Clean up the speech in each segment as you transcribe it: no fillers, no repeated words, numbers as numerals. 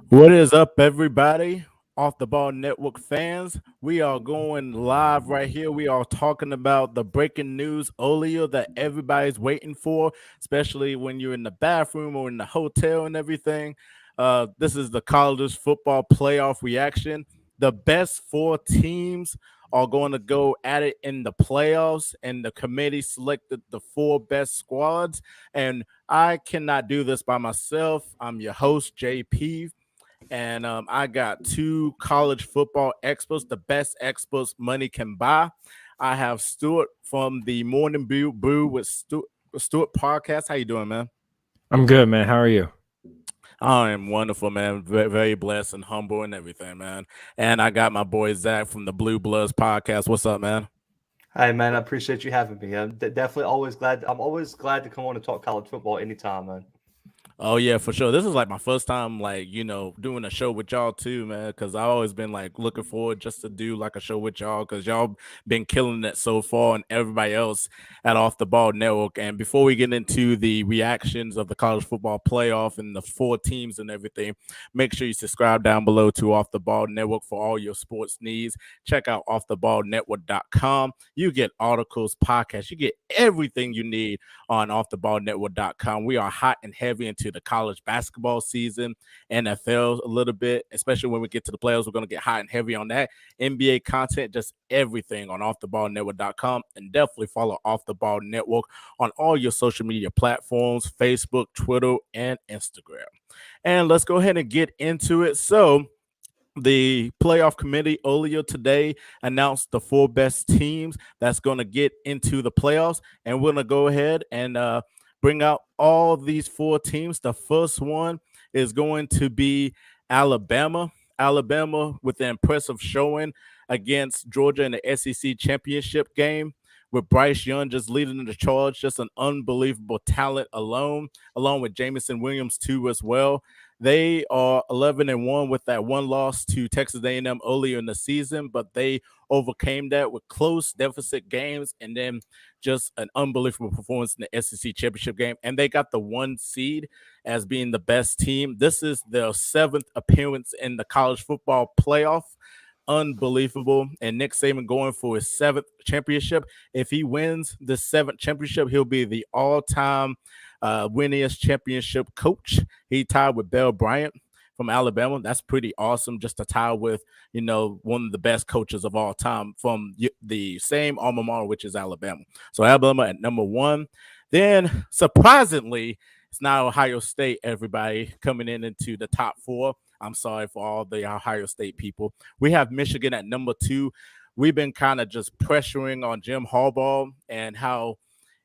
What is up, everybody? Off the Ball Network fans, we are going live right here. We are talking about the breaking news earlier that everybody's waiting for, especially when you're in the bathroom or in the hotel and everything. This is the college football playoff reaction. The best four teams are going to go at it in the playoffs, and the committee selected the four best squads. And I cannot do this by myself. I'm your host, JP, and I got two college football experts, the best experts money can buy. I have Stuart from the Morning Brew with Stuart podcast. How you doing, man? I'm good, man. How are you? I am wonderful, man. Very, very blessed and humble and everything, man. And I got my boy Zach from the Blue Bloods podcast. What's up, man? Hey man, I appreciate you having me. I'm definitely always glad. I'm always glad to come on and talk college football anytime, man. Oh yeah, for sure. This is like my first time, like doing a show with y'all too, man. Because I've always been like looking forward just to do like a show with y'all, because y'all been killing it so far, and everybody else at Off the Ball Network. And before we get into the reactions of the college football playoff and the four teams and everything, make sure you subscribe down below to Off the Ball Network for all your sports needs. Check out offtheballnetwork.com. You get articles, podcasts, you get everything you need on offtheballnetwork.com. We are hot and heavy into the college basketball season, NFL a little bit, especially when we get to the playoffs. We're going to get hot and heavy on that. NBA content, just everything on offtheballnetwork.com. And definitely follow Off the Ball Network on all your social media platforms, Facebook, Twitter, and Instagram. And let's go ahead and get into it. So, the playoff committee earlier today announced the four best teams that's going to get into the playoffs, and we're going to go ahead and bring out all these four teams. The first one is going to be Alabama. Alabama with an impressive showing against Georgia in the SEC championship game, with Bryce Young just leading the charge, just an unbelievable talent along with Jamison Williams too as well. They are 11-1 with that one loss to Texas A&M earlier in the season, but they overcame that with close deficit games and then just an unbelievable performance in the SEC championship game. And they got the one seed as being the best team. This is their seventh appearance in the college football playoff. Unbelievable. And Nick Saban going for his seventh championship. If he wins the seventh championship, he'll be the all-time winningest championship coach. He tied with Bill Bryant from Alabama. That's pretty awesome, just to tie with, one of the best coaches of all time from the same alma mater, which is Alabama. So Alabama at number one. Then, surprisingly, it's not Ohio State, everybody, coming into the top four. I'm sorry for all the Ohio State people. We have Michigan at number two. We've been kind of just pressuring on Jim Harbaugh and how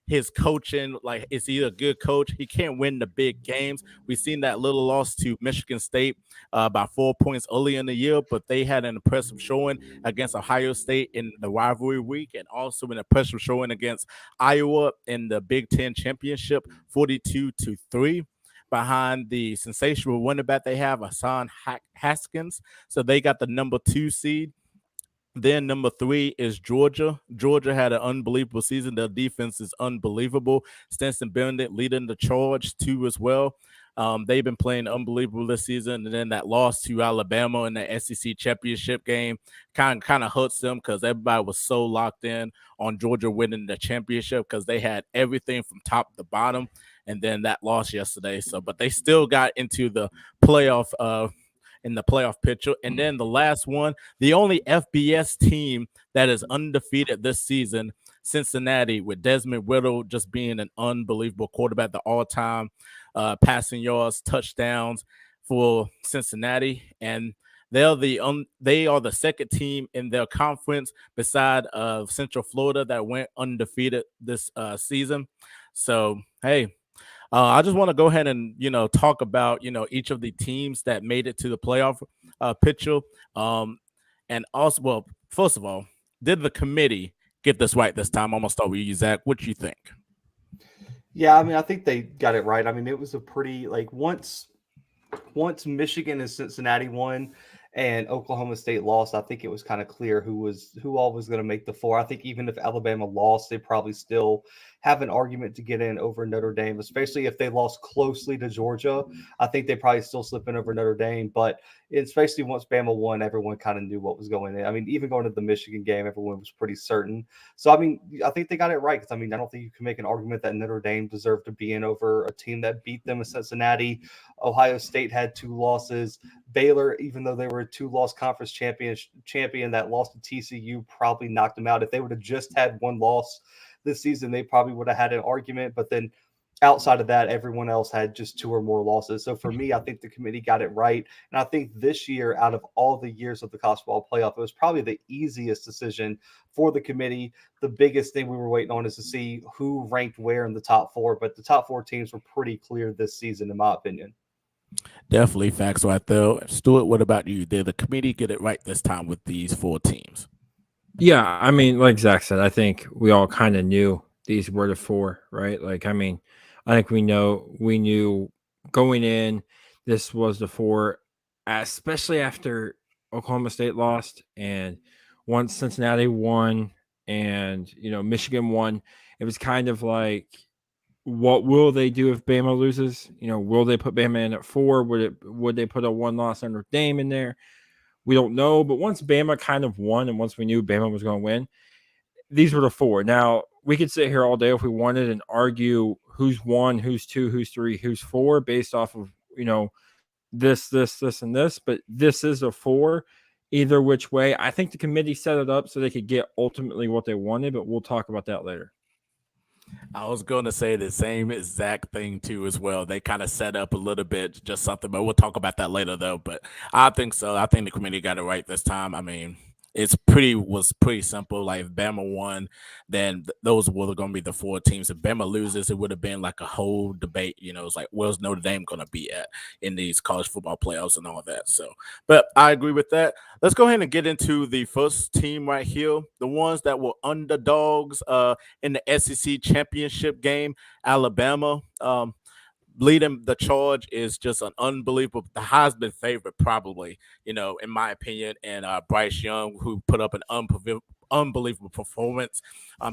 his coaching, like, is he a good coach? He can't win the big games. We've seen that little loss to Michigan State by 4 points early in the year, but they had an impressive showing against Ohio State in the rivalry week, and also an impressive showing against Iowa in the Big Ten championship, 42-3. Behind the sensational running back they have, Hassan Haskins. So they got the number two seed. Then number three is Georgia. Georgia had an unbelievable season. Their defense is unbelievable. Stetson Bennett leading the charge too as well. They've been playing unbelievable this season, and then that loss to Alabama in the SEC championship game kind of hurts them, because everybody was so locked in on Georgia winning the championship because they had everything from top to bottom, and then that loss yesterday. So, but they still got into the playoff in the playoff picture. And then the last one, the only FBS team that is undefeated this season, Cincinnati, with Desmond Riddle just being an unbelievable quarterback, the all-time passing yards, touchdowns for Cincinnati. And they are the second team in their conference beside Central Florida that went undefeated this season. So, hey, I just want to go ahead and talk about each of the teams that made it to the playoff picture, and also, well, first of all, did the committee get this right this time? I'm gonna start with you, Zach. What do you think? Yeah, I mean, I think they got it right. I mean, it was a pretty once Michigan and Cincinnati won, and Oklahoma State lost, I think it was kind of clear who all was going to make the 4. I think even if Alabama lost, they probably still have an argument to get in over Notre Dame, especially if they lost closely to Georgia. I think they probably still slip in over Notre Dame, but especially once Bama won, everyone kind of knew what was going in. I mean, even going to the Michigan game, everyone was pretty certain. So, I mean, I think they got it right because, I mean, I don't think you can make an argument that Notre Dame deserved to be in over a team that beat them in Cincinnati. Ohio State had 2 losses. Baylor, even though they were a 2-loss conference champion that lost to TCU, probably knocked them out. If they would have just had 1 loss this season, they probably would have had an argument. But then outside of that, everyone else had just 2 or more losses. So for me, I think the committee got it right. And I think this year, out of all the years of the college football playoff, it was probably the easiest decision for the committee. The biggest thing we were waiting on is to see who ranked where in the top 4. But the top 4 teams were pretty clear this season, in my opinion. Definitely facts right there. Stuart, what about you? Did the committee get it right this time with these 4 teams? Yeah, I mean, like Zach said, I think we all kind of knew these were the 4, right? Like, I mean, I think we knew going in, this was the 4, especially after Oklahoma State lost, and once Cincinnati won, and Michigan won, it was kind of like, what will they do if Bama loses? Will they put Bama in at 4? Would they put a 1-loss Notre Dame in there? We don't know, but once Bama kind of won, and once we knew Bama was going to win, these were the 4. Now, we could sit here all day if we wanted and argue who's 1, who's 2, who's 3, who's 4 based off of, this, and this, but this is a 4 either which way. I think the committee set it up so they could get ultimately what they wanted, but we'll talk about that later. I was going to say the same exact thing too as well. They kind of set up a little bit, just something, but we'll talk about that later though. But I think so. I think the committee got it right this time. I mean, was pretty simple. Like if Bama won, then those were going to be the 4 teams. If Bama loses, it would have been like a whole debate. It's like, where's Notre Dame going to be at in these college football playoffs and all that. So, but I agree with that. Let's go ahead and get into the first team right here, the ones that were underdogs in the SEC championship game, Alabama. Leading the charge is just an unbelievable, the Heisman favorite, probably, in my opinion, and Bryce Young, who put up an unbelievable performance.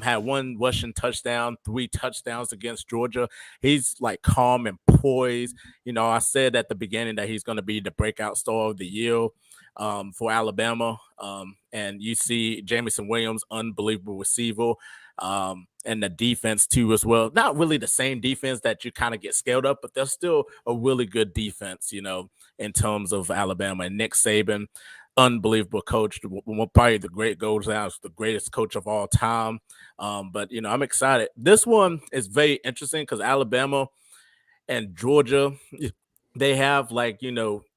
Had 1 rushing touchdown, 3 touchdowns against Georgia. He's like calm and poised. I said at the beginning that he's going to be the breakout star of the year for Alabama. And you see Jamison Williams, unbelievable receiver. And the defense too as well. Not really the same defense that you kind of get scaled up, but they're still a really good defense, in terms of Alabama. And Nick Saban, unbelievable coach, probably the greatest coach of all time. But I'm excited. This one is very interesting because Alabama and Georgia, they have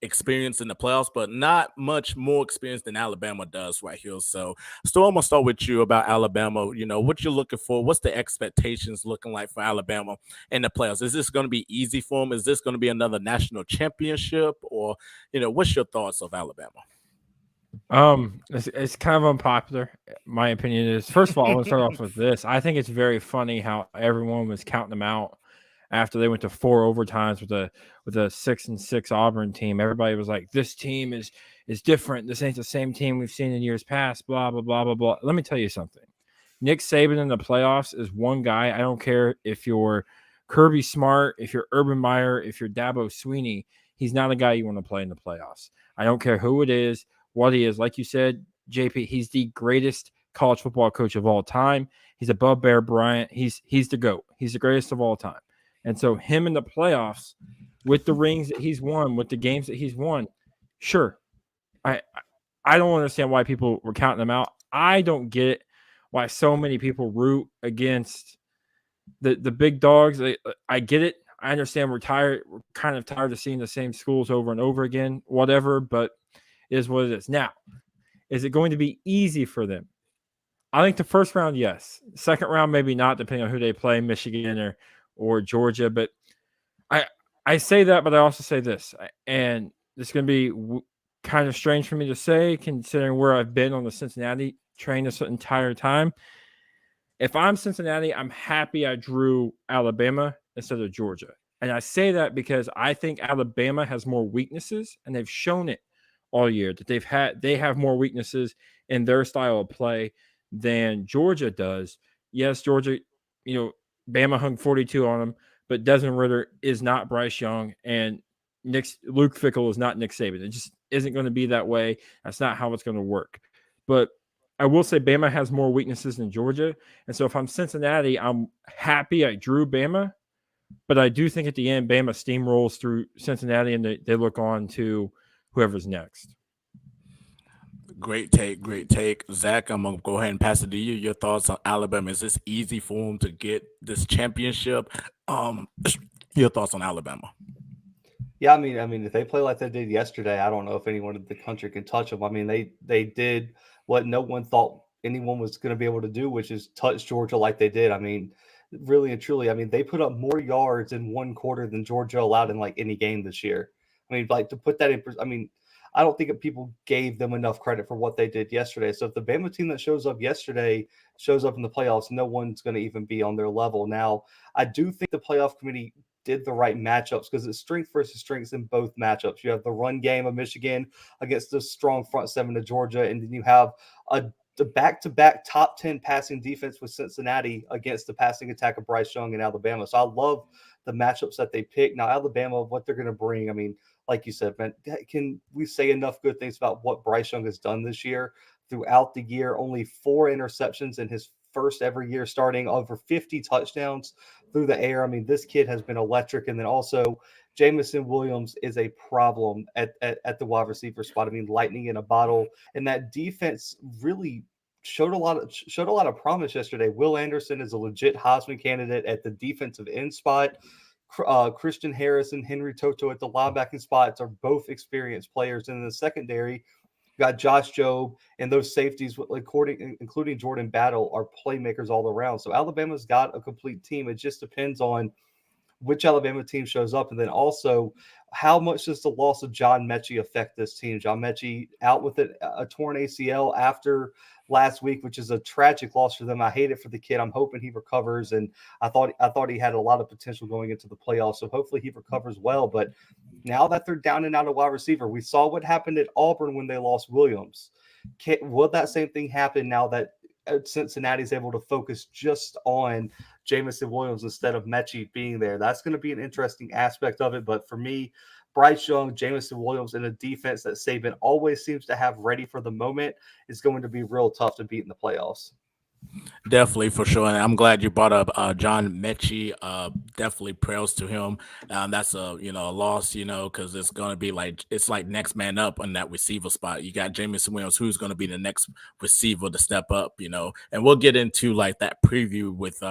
experience in the playoffs, but not much more experience than Alabama does right here. So still, I'm gonna start with you about Alabama. What you're looking for, what's the expectations looking like for Alabama in the playoffs? Is this going to be easy for them? Is this going to be another national championship, or what's your thoughts of Alabama? It's kind of unpopular. My opinion is, first of all, I want to start off with this. I think it's very funny how everyone was counting them out after they went to 4 overtimes with a 6-6 Auburn team. Everybody was like, this team is different. This ain't the same team we've seen in years past, blah, blah, blah, blah, blah. Let me tell you something. Nick Saban in the playoffs is one guy. I don't care if you're Kirby Smart, if you're Urban Meyer, if you're Dabo Swinney, he's not a guy you want to play in the playoffs. I don't care who it is, what he is. Like you said, JP, he's the greatest college football coach of all time. He's above Bear Bryant. He's the GOAT. He's the greatest of all time. And so him in the playoffs, with the rings that he's won, with the games that he's won, sure. I don't understand why people were counting them out. I don't get why so many people root against the big dogs. I get it. I understand we're tired. We're kind of tired of seeing the same schools over and over again, whatever, but it is what it is. Now, is it going to be easy for them? I think the first round, yes. Second round, maybe not, depending on who they play, Michigan or Georgia. But I say that, but I also say this, and it's going to be kind of strange for me to say, considering where I've been on the Cincinnati train this entire time. If I'm Cincinnati, I'm happy I drew Alabama instead of Georgia. And I say that because I think Alabama has more weaknesses, and they've shown it all year, that they have more weaknesses in their style of play than Georgia does. Yes, Georgia, Bama hung 42 on them, but Desmond Ritter is not Bryce Young, and Luke Fickell is not Nick Saban. It just isn't going to be that way. That's not how it's going to work. But I will say Bama has more weaknesses than Georgia. And so if I'm Cincinnati, I'm happy I drew Bama. But I do think at the end, Bama steamrolls through Cincinnati and they look on to whoever's next. Great take. Zach, I'm going to go ahead and pass it to you. Your thoughts on Alabama. Is this easy for them to get this championship? Your thoughts on Alabama. Yeah, I mean, if they play like they did yesterday, I don't know if anyone in the country can touch them. I mean, they did what no one thought anyone was going to be able to do, which is touch Georgia like they did. I mean, really and truly, I mean, they put up more yards in one quarter than Georgia allowed in like any game this year. I mean, like to put that in, I mean, I don't think that people gave them enough credit for what they did yesterday. So if the Bama team that shows up yesterday shows up in the playoffs, no one's going to even be on their level. Now, I do think the playoff committee did the right matchups because it's strength versus strengths in both matchups. You have the run game of Michigan against the strong front seven of Georgia, and then you have the back-to-back top 10 passing defense with Cincinnati against the passing attack of Bryce Young and Alabama. So I love the matchups that they pick. Now, Alabama, what they're going to bring, I mean, like you said, man, can we say enough good things about what Bryce Young has done this year? Throughout the year, only 4 interceptions in his first ever year starting, over 50 touchdowns through the air. I mean, this kid has been electric. And then also Jameson Williams is a problem at the wide receiver spot. I mean, lightning in a bottle. And that defense really showed a lot of promise yesterday. Will Anderson is a legit Heisman candidate at the defensive end spot. Christian Harris and Henry Toto at the linebacking spots are both experienced players. And in the secondary, got Josh Jobe, and those safeties, including Jordan Battle, are playmakers all around. So Alabama's got a complete team. It just depends on which Alabama team shows up. And then also, how much does the loss of John Mechie affect this team? John Mechie out with a torn ACL after last week, which is a tragic loss for them. I hate it for the kid. I'm hoping he recovers, and I thought he had a lot of potential going into the playoffs. So hopefully he recovers well. But now that they're down and out of wide receiver, we saw what happened at Auburn when they lost Williams. Will that same thing happen now that Cincinnati's able to focus just on Jameson Williams instead of Mechie being there? That's going to be an interesting aspect of it. But for me, Bryce Young, Jameson Williams, and a defense that Saban always seems to have ready for the moment is going to be real tough to beat in the playoffs. Definitely, for sure. And I'm glad you brought up John Mechie. Definitely prayers to him. That's a loss, because it's gonna be like next man up on that receiver spot. You got Jameson Williams, who's gonna be the next receiver to step up, and we'll get into like that preview with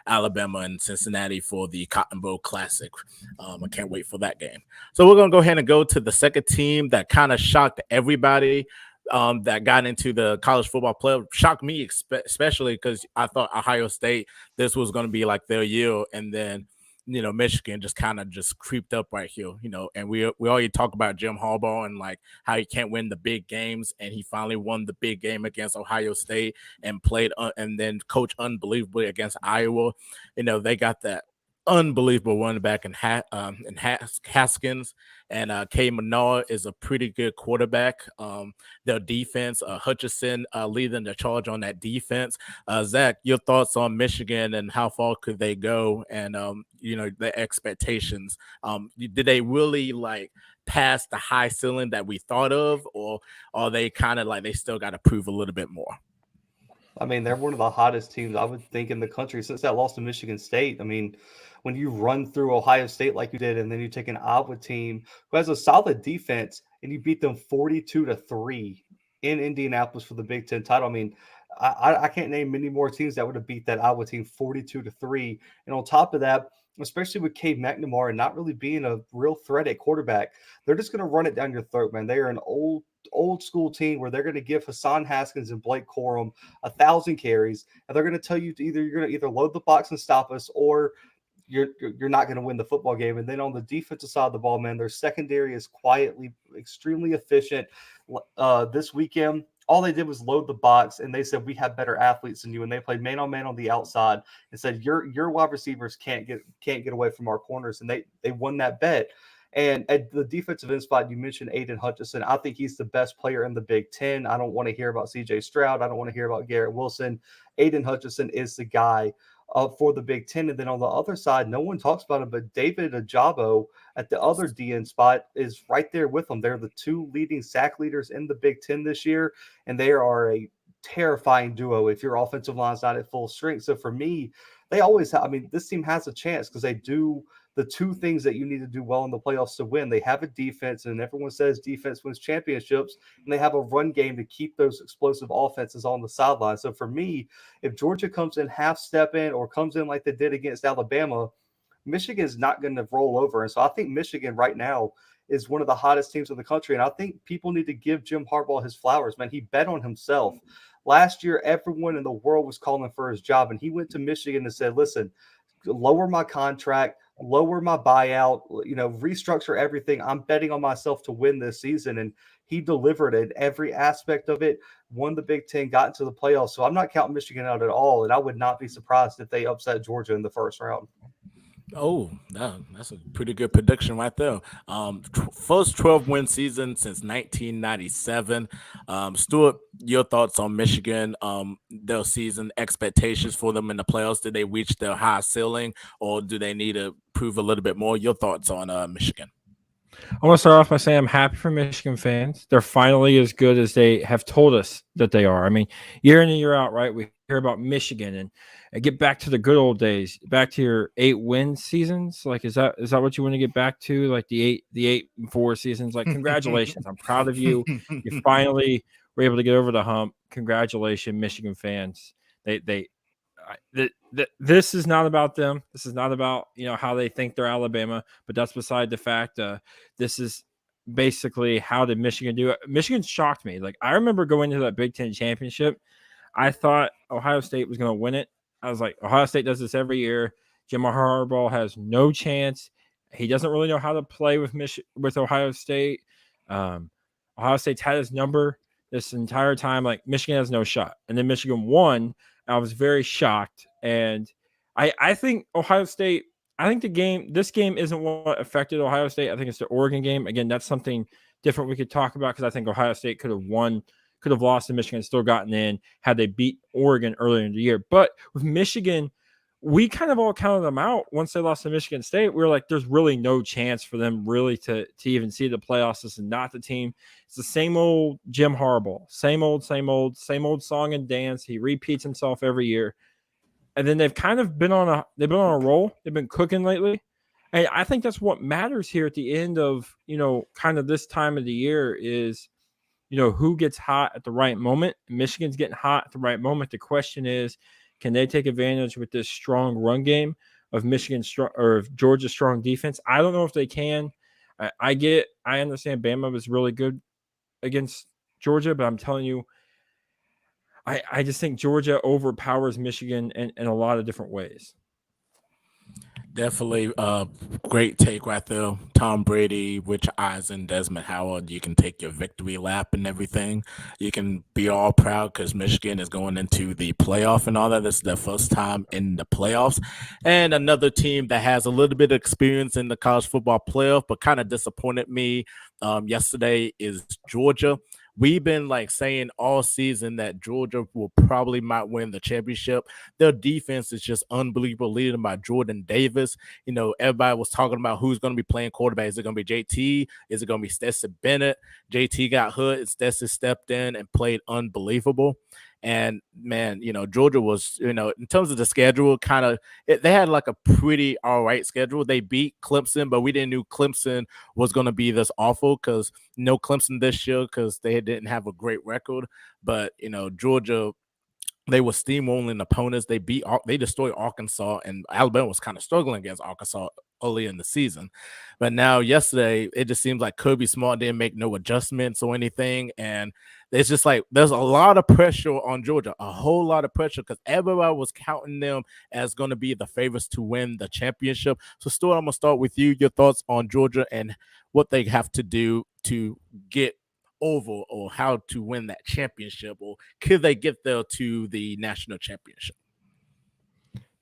Alabama and Cincinnati for the Cotton Bowl Classic. I can't wait for that game. So we're gonna go ahead and go to the second team that kind of shocked everybody. That got into the college football playoff. Shocked me, especially because I thought Ohio State, this was going to be like their year. And then, Michigan just kind of just creeped up right here, and we already talk about Jim Harbaugh and like how he can't win the big games. And he finally won the big game against Ohio State and played and then coached unbelievably against Iowa. They got that unbelievable running back in Haskins, and K. Menard is a pretty good quarterback. Their defense, Hutchinson leading the charge on that defense. Zach, your thoughts on Michigan and how far could they go, and the expectations? Did they really like pass the high ceiling that we thought of, or are they kind of like they still got to prove a little bit more? I mean, they're one of the hottest teams, I would think, in the country since that loss to Michigan State. I mean, when you run through Ohio State like you did, and then you take an Iowa team who has a solid defense and you beat them 42-3 in Indianapolis for the Big Ten title. I mean, I can't name many more teams that would have beat that Iowa team 42-3. And on top of that, especially with Cade McNamara not really being a real threat at quarterback, they're just going to run it down your throat, man. They are an old school team where they're going to give Hassan Haskins and Blake Corum 1,000 carries, and they're going to tell you you're going to either load the box and stop us, or you're not going to win the football game. And then on the defensive side of the ball, man, their secondary is quietly extremely efficient. This weekend, all they did was load the box, and they said, we have better athletes than you. And they played man on man on the outside and said, your wide receivers can't get away from our corners. And they won that bet. And at the defensive end spot, you mentioned Aiden Hutchinson. I think he's the best player in the Big Ten. I don't want to hear about CJ Stroud. I don't want to hear about Garrett Wilson. Aiden Hutchinson is the guy for the Big Ten. And then on the other side, no one talks about him, but David Ajabo at the other DN spot is right there with them. They're the two leading sack leaders in the Big Ten this year, and they are a terrifying duo if your offensive line's not at full strength. So for me, they always have, I mean, this team has a chance because they do the two things that you need to do well in the playoffs to win. They have a defense, and everyone says defense wins championships, and they have a run game to keep those explosive offenses on the sideline. So for me, if Georgia comes in half step in or comes in like they did against Alabama, Michigan is not going to roll over. And so I think Michigan right now is one of the hottest teams in the country. And I think people need to give Jim Harbaugh his flowers, man. He bet on himself. Last year, everyone in the world was calling for his job, and he went to Michigan and said, listen, lower my contract, lower my buyout, restructure everything. I'm betting on myself to win this season. And he delivered in every aspect of it, won the Big Ten, got into the playoffs. So I'm not counting Michigan out at all. And I would not be surprised if they upset Georgia in the first round. Oh, that's a pretty good prediction right there. First 12-win season since 1997. Stuart, your thoughts on Michigan, their season expectations for them in the playoffs? Did they reach their high ceiling, or do they need to prove a little bit more? Your thoughts on Michigan? I want to start off by saying I'm happy for Michigan fans. They're finally as good as they have told us that they are. I mean, year in and year out, right? We hear about Michigan and get back to the good old days, back to your 8-win seasons. Like, is that what you want to get back to? Like the 8-4 seasons? Like, congratulations. I'm proud of you. You finally were able to get over the hump. Congratulations, Michigan fans. This is not about them. This is not about how they think they're Alabama, but that's beside the fact. This is basically how did Michigan do it. Michigan shocked me. Like, I remember going to that Big Ten championship, I thought Ohio State was going to win it. I was like, Ohio State does this every year. Jim Harbaugh has no chance. He doesn't really know how to play with Ohio State. Ohio State's had his number this entire time. Like, Michigan has no shot. And then Michigan won. I was very shocked. And I think Ohio State, this game isn't what affected Ohio State. I think it's the Oregon game. Again, that's something different we could talk about because I think Ohio State could have lost to Michigan and still gotten in had they beat Oregon earlier in the year. But with Michigan, we kind of all counted them out once they lost to Michigan State. We were like, there's really no chance for them really to even see the playoffs. This is not the team. It's the same old Jim Harbaugh, same old song and dance. He repeats himself every year. And then they've kind of been on a roll. They've been cooking lately. And I think that's what matters here at the end of, kind of this time of the year is, who gets hot at the right moment. Michigan's getting hot at the right moment. The question is, can they take advantage with this strong run game of of Georgia's strong defense? I don't know if they can. I understand Bama was really good against Georgia, but I'm telling you, I just think Georgia overpowers Michigan in a lot of different ways. Definitely a great take right there. Tom Brady, Rich Eisen, Desmond Howard. You can take your victory lap and everything. You can be all proud because Michigan is going into the playoff and all that. This is their first time in the playoffs. And another team that has a little bit of experience in the college football playoff, but kind of disappointed me yesterday is Georgia. We've been saying all season that Georgia will probably might win the championship. Their defense is just unbelievable, leading by Jordan Davis. Everybody was talking about who's going to be playing quarterback. Is it going to be JT? Is it going to be Stetson Bennett? JT got hurt and Stetson stepped in and played unbelievable. And man, Georgia was, in terms of the schedule, they had a pretty all right schedule. They beat Clemson, but we didn't know Clemson was going to be this awful because Clemson this year because they didn't have a great record. But, Georgia, they were steamrolling opponents. They destroyed Arkansas, and Alabama was kind of struggling against Arkansas early in the season. But now yesterday, it just seems like Kirby Smart didn't make no adjustments or anything. And it's just there's a lot of pressure on Georgia, a whole lot of pressure because everybody was counting them as going to be the favorites to win the championship. So Stuart, I'm going to start with you. Your thoughts on Georgia and what they have to do to get over or how to win that championship, or could they get there to the national championship?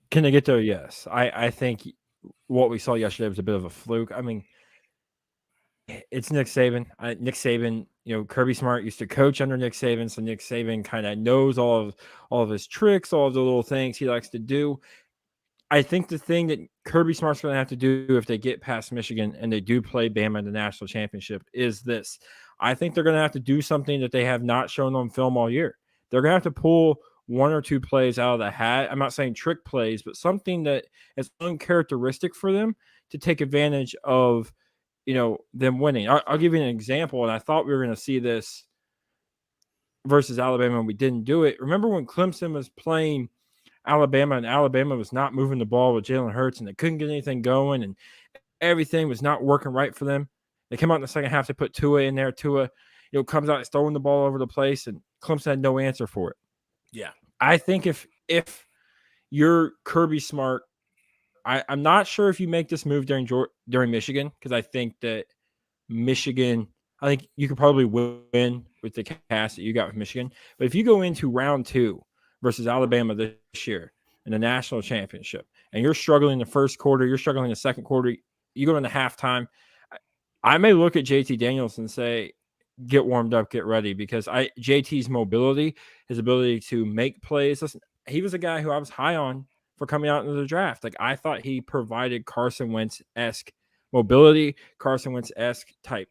Can they get there? Yes. I think what we saw yesterday was a bit of a fluke. I mean, it's Nick Saban. Nick Saban, Kirby Smart used to coach under Nick Saban, so Nick Saban kind of knows all of his tricks, all of the little things he likes to do. I think the thing that Kirby Smart's going to have to do if they get past Michigan and they do play Bama in the national championship is this. I think they're going to have to do something that they have not shown on film all year. They're going to have to pull one or two plays out of the hat. I'm not saying trick plays, but something that is uncharacteristic for them to take advantage of, them winning. I'll give you an example, and I thought we were going to see this versus Alabama, and we didn't do it. Remember when Clemson was playing Alabama, and Alabama was not moving the ball with Jalen Hurts, and they couldn't get anything going, and everything was not working right for them. They came out in the second half to put Tua in there. Tua, comes out throwing the ball over the place, and Clemson had no answer for it. Yeah. I think if you're Kirby Smart, I'm not sure if you make this move during Michigan, because I think that Michigan, I think you could probably win with the cast that you got with Michigan. But if you go into round 2 versus Alabama this year in the national championship, and you're struggling in the first quarter, you're struggling in the second quarter, you go into halftime, I may look at JT Daniels and say, get warmed up, get ready, because JT's mobility, his ability to make plays, listen, he was a guy who I was high on for coming out into the draft. Like, I thought he provided Carson Wentz-esque mobility, Carson Wentz-esque type,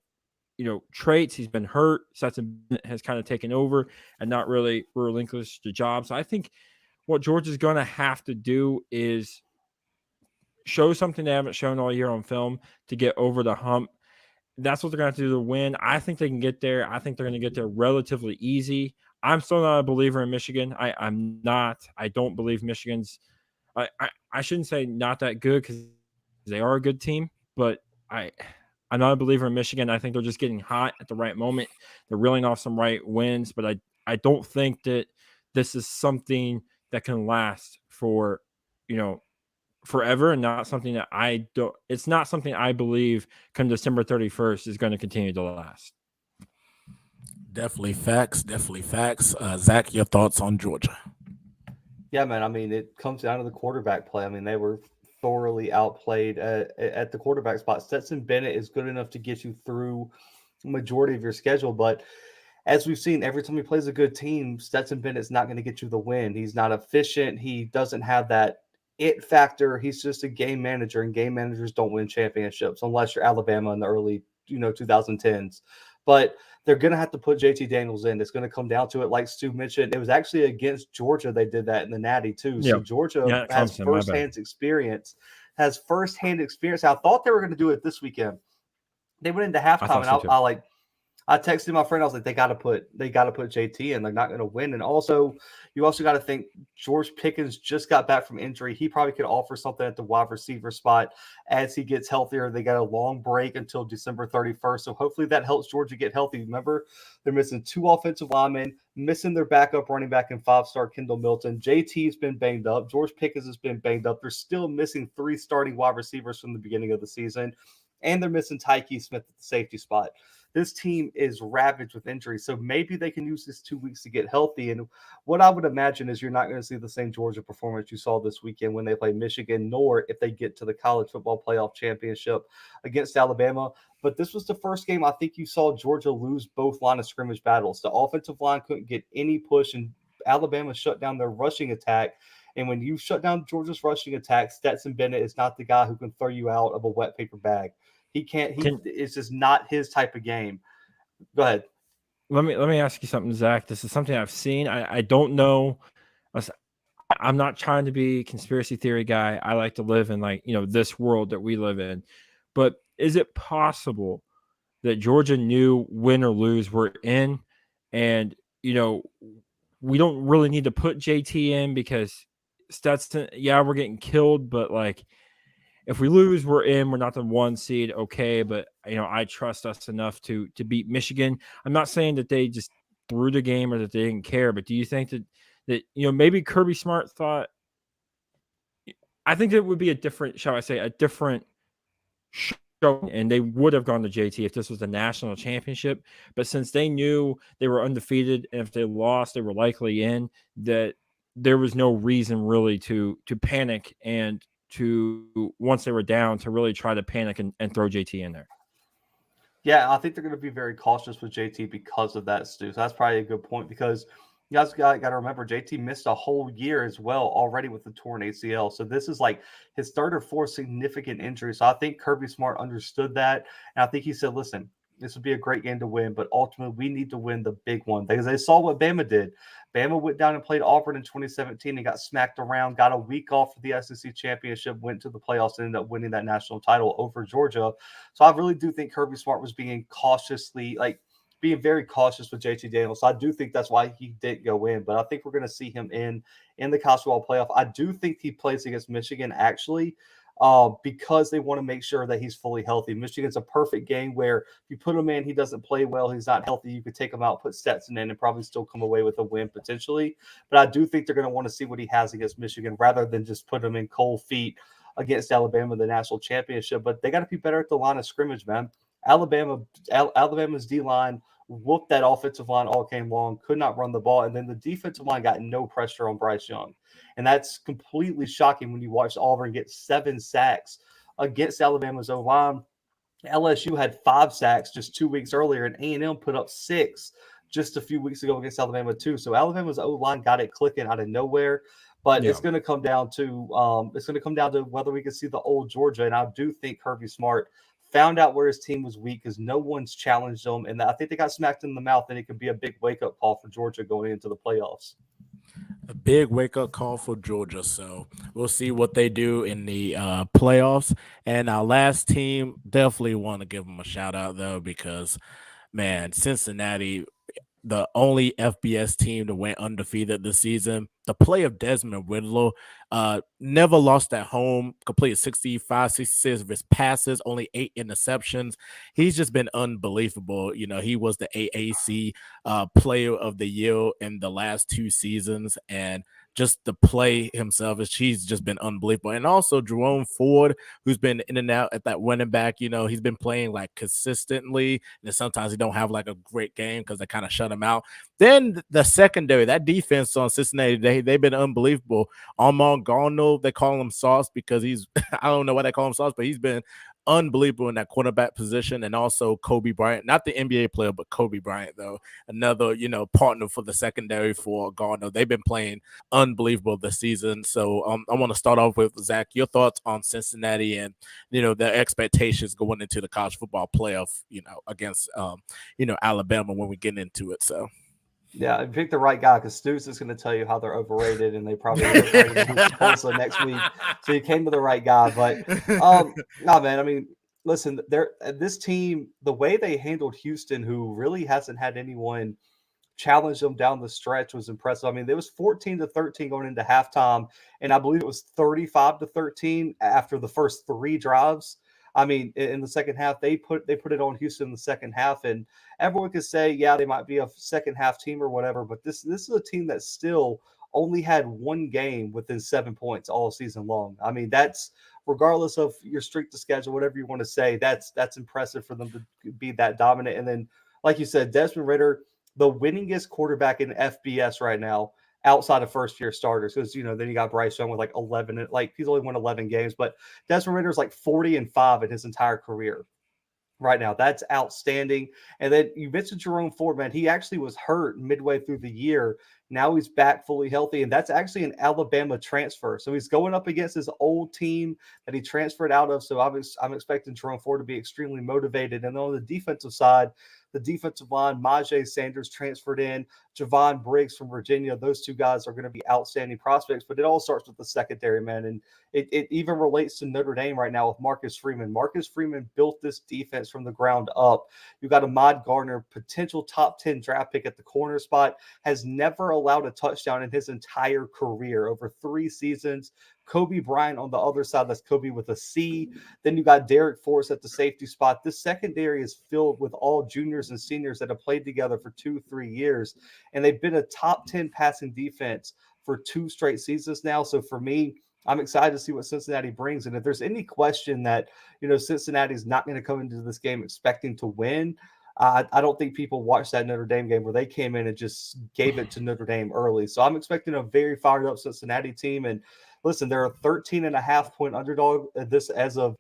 traits. He's been hurt. Stetson has kind of taken over and not really relinquished the job. So I think what Georgia's going to have to do is show something they haven't shown all year on film to get over the hump. That's what they're going to have to do to win. I think they can get there. I think they're going to get there relatively easy. I'm still not a believer in Michigan. I'm not. I don't believe Michigan's I shouldn't say not that good, because they are a good team, but I'm not a believer in Michigan. I think they're just getting hot at the right moment. They're reeling off some right wins, but I don't think that this is something that can last for, forever, and not something that it's not something I believe come December 31st is going to continue to last. Definitely facts. Definitely facts. Zach, your thoughts on Georgia? Yeah, man. I mean, it comes down to the quarterback play. I mean, they were thoroughly outplayed at the quarterback spot. Stetson Bennett is good enough to get you through the majority of your schedule, but as we've seen, every time he plays a good team, Stetson Bennett's not going to get you the win. He's not efficient. He doesn't have that it factor. He's just a game manager, and game managers don't win championships unless you're Alabama in the early 2010s. But they're going to have to put JT Daniels in. It's going to come down to it. Like Stu mentioned, it was actually against Georgia they did that in the Natty too. So Georgia has firsthand experience. I thought they were going to do it this weekend. They went into halftime, and I texted my friend. I was like, they got to put JT in. They're not going to win. And also, you also got to think George Pickens just got back from injury. He probably could offer something at the wide receiver spot as he gets healthier. They got a long break until December 31st. So hopefully that helps Georgia get healthy. Remember, they're missing 2 offensive linemen, missing their backup running back and 5-star Kendall Milton. JT's been banged up. George Pickens has been banged up. They're still missing 3 starting wide receivers from the beginning of the season. And they're missing Tyke Smith at the safety spot. This team is ravaged with injuries, so maybe they can use this 2 weeks to get healthy. And what I would imagine is you're not going to see the same Georgia performance you saw this weekend when they play Michigan, nor if they get to the college football playoff championship against Alabama. But this was the first game I think you saw Georgia lose both line of scrimmage battles. The offensive line couldn't get any push, and Alabama shut down their rushing attack. And when you shut down Georgia's rushing attack, Stetson Bennett is not the guy who can throw you out of a wet paper bag. He can't. It's just not his type of game. Go ahead. Let me ask you something, Zach. This is something I've seen. I don't know. I'm not trying to be a conspiracy theory guy. I like to live in this world that we live in. But is it possible that Georgia knew win or lose we're in, and we don't really need to put JT in because Stetson? Yeah, we're getting killed, but if we lose, we're in. We're not the 1 seed, okay. But I trust us enough to beat Michigan. I'm not saying that they just threw the game or that they didn't care, but do you think that maybe Kirby Smart thought? I think it would be a different show, and they would have gone to JT if this was the national championship. But since they knew they were undefeated, and if they lost, they were likely in, that there was no reason really to panic and to, once they were down, to really try to panic and throw JT in there. Yeah, I think they're going to be very cautious with JT because of that, Stu. So that's probably a good point because you guys got to remember JT missed a whole year as well already with the torn ACL. So this is like his third or fourth significant injury. So I think Kirby Smart understood that. And I think he said, listen, this would be a great game to win, but ultimately we need to win the big one because they saw what Bama did. Bama went down and played Auburn in 2017 and got smacked around, got a week off for the SEC championship, went to the playoffs and ended up winning that national title over Georgia. So I really do think Kirby Smart was being very cautious with JT Daniels. So I do think that's why he didn't go in, but I think we're going to see him in the college football playoff. I do think he plays against Michigan actually, because they want to make sure that he's fully healthy. Michigan's a perfect game where if you put him in, he doesn't play well, he's not healthy, you could take him out, put Stetson in, and probably still come away with a win potentially. But I do think they're going to want to see what he has against Michigan rather than just put him in cold feet against Alabama in the national championship. But they got to be better at the line of scrimmage, man. Alabama's D-line whooped that offensive line all game long, could not run the ball, and then the defensive line got no pressure on Bryce Young. And that's completely shocking when you watch Auburn get 7 sacks against Alabama's O-line. LSU had 5 sacks just 2 weeks earlier, and A&M put up 6 just a few weeks ago against Alabama too. So Alabama's O-line got it clicking out of nowhere. But it's going to come down to whether we can see the old Georgia. And I do think Kirby Smart found out where his team was weak because no one's challenged them. And I think they got smacked in the mouth, and it could be a big wake-up call for Georgia going into the playoffs. A big wake-up call for Georgia. So we'll see what they do in the playoffs. And our last team, definitely want to give them a shout-out, though, because, man, Cincinnati, the only FBS team that went undefeated this season. The play of Desmond Ridder, never lost at home, completed 65, 66 of his passes, only 8 interceptions. He's just been unbelievable. You know, he was the AAC player of the year in the last 2 seasons, and just the play himself, he's just been unbelievable. And also Jerome Ford, who's been in and out at that running back, you know, he's been playing like consistently, and sometimes he don't have like a great game because they kind of shut him out. Then the secondary, that defense on Cincinnati, they've been unbelievable. Armand Garno, they call him Sauce because he's I don't know why they call him Sauce, but he's been unbelievable in that quarterback position. And also Kobe Bryant, not the NBA player, but Kobe Bryant, though, another, you know, partner for the secondary for Garno. They've been playing unbelievable this season. So I want to start off with Zach, your thoughts on Cincinnati and, you know, their expectations going into the college football playoff, you know, against, you know, Alabama when we get into it. So. Yeah, I picked the right guy because Stu's is going to tell you how they're overrated, and they probably are going to do Tulsa next week. So you came to the right guy. But no, man. I mean, listen, this team, the way they handled Houston, who really hasn't had anyone challenge them down the stretch, was impressive. I mean, there was 14-13 going into halftime, and I believe it was 35-13 after the first 3 drives. I mean, in the second half, they put it on Houston in the second half, and everyone could say, yeah, they might be a second half team or whatever, but this is a team that still only had 1 game within 7 points all season long. I mean, that's regardless of your strength of schedule, whatever you want to say, that's impressive for them to be that dominant. And then, like you said, Desmond Ridder, the winningest quarterback in FBS right now, outside of first-year starters, because, you know, then you got Bryce Young with like 11, like he's only won 11 games, but Desmond Ridder's like 40-5 in his entire career right now. That's outstanding. And then you mentioned Jerome Ford, man. He actually was hurt midway through the year. Now he's back fully healthy, and that's actually an Alabama transfer. So he's going up against his old team that he transferred out of. So I'm expecting Jerome Ford to be extremely motivated. And on the defensive side, the defensive line, Myjai Sanders transferred in, Javon Briggs from Virginia. Those 2 guys are going to be outstanding prospects, but it all starts with the secondary, man. And it even relates to Notre Dame right now with Marcus Freeman. Marcus Freeman built this defense from the ground up. You got Ahmad Gardner, potential top 10 draft pick at the corner spot, has never allowed a touchdown in his entire career over 3 seasons. Kobe Bryant on the other side, that's Kobe with a C. Then you got Derek Forrest at the safety spot. This secondary is filled with all juniors and seniors that have played together for 2-3 years, and they've been a top 10 passing defense for 2 straight seasons now. So for me, I'm excited to see what Cincinnati brings. And if there's any question that, you know, Cincinnati's not going to come into this game expecting to win, I don't think people watched that Notre Dame game where they came in and just gave it to Notre Dame early. So I'm expecting a very fired up Cincinnati team. And listen, they're a 13.5 point underdog as of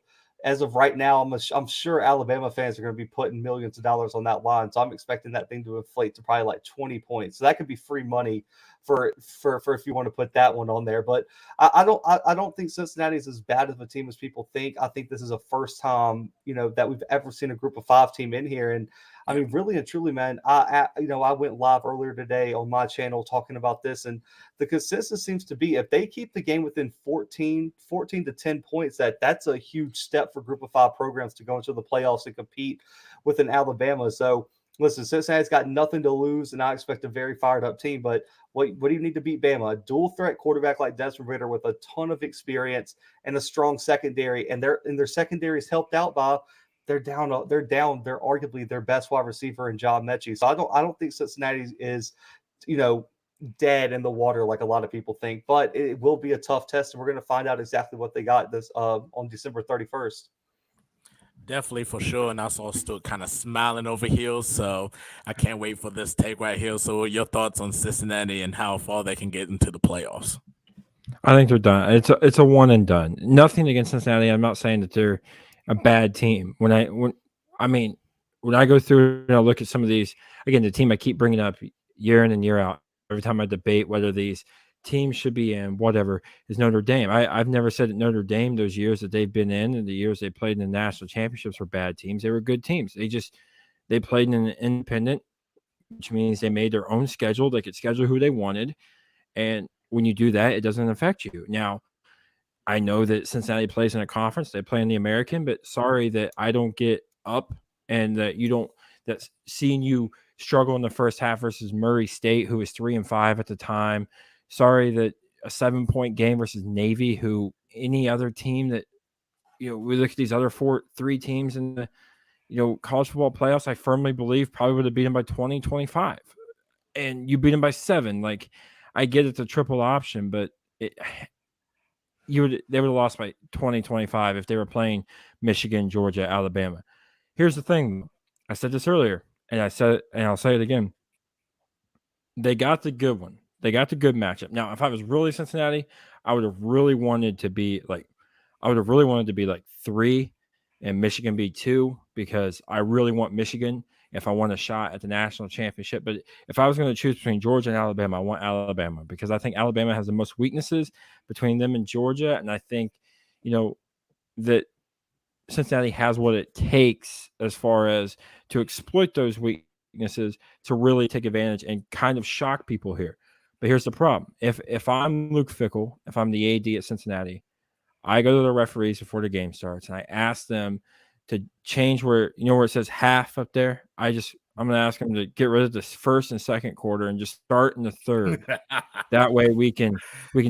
as of right now, I'm sure Alabama fans are going to be putting millions of dollars on that line. So I'm expecting that thing to inflate to probably like 20 points. So that could be free money for if you want to put that one on there. But I don't think Cincinnati is as bad of a team as people think. I think this is a first time, that we've ever seen a group of 5 team in here. And I mean, really and truly, man, I went live earlier today on my channel talking about this, and the consensus seems to be if they keep the game within 14 to 10 points, that's a huge step for group of 5 programs to go into the playoffs and compete with an Alabama. So listen, Cincinnati's got nothing to lose, and I expect a very fired up team. But what do you need to beat Bama? A dual threat quarterback like Desmond Ridder with a ton of experience and a strong secondary, and their secondary is helped out by they're arguably their best wide receiver in John Mechie. So I don't think Cincinnati is, dead in the water like a lot of people think, but it will be a tough test, and we're going to find out exactly what they got this on December 31st. Definitely, for sure. And I saw still kind of smiling over here, so I can't wait for this take right here. So your thoughts on Cincinnati and how far they can get into the playoffs? I think they're done. It's a one and done. Nothing against Cincinnati. I'm not saying that they're a bad team. When I go through and I look at some of these, again, the team I keep bringing up year in and year out, every time I debate whether these teams should be in, whatever, is Notre Dame. I've never said that Notre Dame, those years that they've been in and the years they played in the national championships, were bad teams. They were good teams. They played in an independent, which means they made their own schedule. They could schedule who they wanted. And when you do that, it doesn't affect you. Now, I know that Cincinnati plays in a conference. They play in the American, but sorry that I don't get up and that's seeing you struggle in the first half versus Murray State, who was 3-5 at the time. Sorry that a 7-point game versus Navy, who any other team that, we look at these other 3 teams in the, college football playoffs, I firmly believe probably would have beat them by 20, 25. And you beat them by 7. Like, I get it's a triple option, but they would have lost by 20, 25 if they were playing Michigan, Georgia, Alabama. Here's the thing. I said this earlier, and I said it, and I'll say it again. They got the good one. They got the good matchup. Now, if I was really Cincinnati, I would have really wanted to be like 3 and Michigan be 2, because I really want Michigan if I want a shot at the national championship. But if I was going to choose between Georgia and Alabama, I want Alabama, because I think Alabama has the most weaknesses between them and Georgia. And I think, that Cincinnati has what it takes as far as to exploit those weaknesses to really take advantage and kind of shock people here. But here's the problem. If I'm Luke Fickell, if I'm the AD at Cincinnati, I go to the referees before the game starts and I ask them to change where it says half up there. I'm going to ask them to get rid of this first and second quarter and just start in the third. That way we can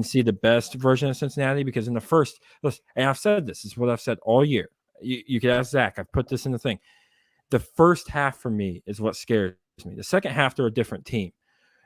see the best version of Cincinnati, because in the first, and I've said this is what I've said all year. You can ask Zach. I've put this in the thing. The first half for me is what scares me. The second half, they're a different team.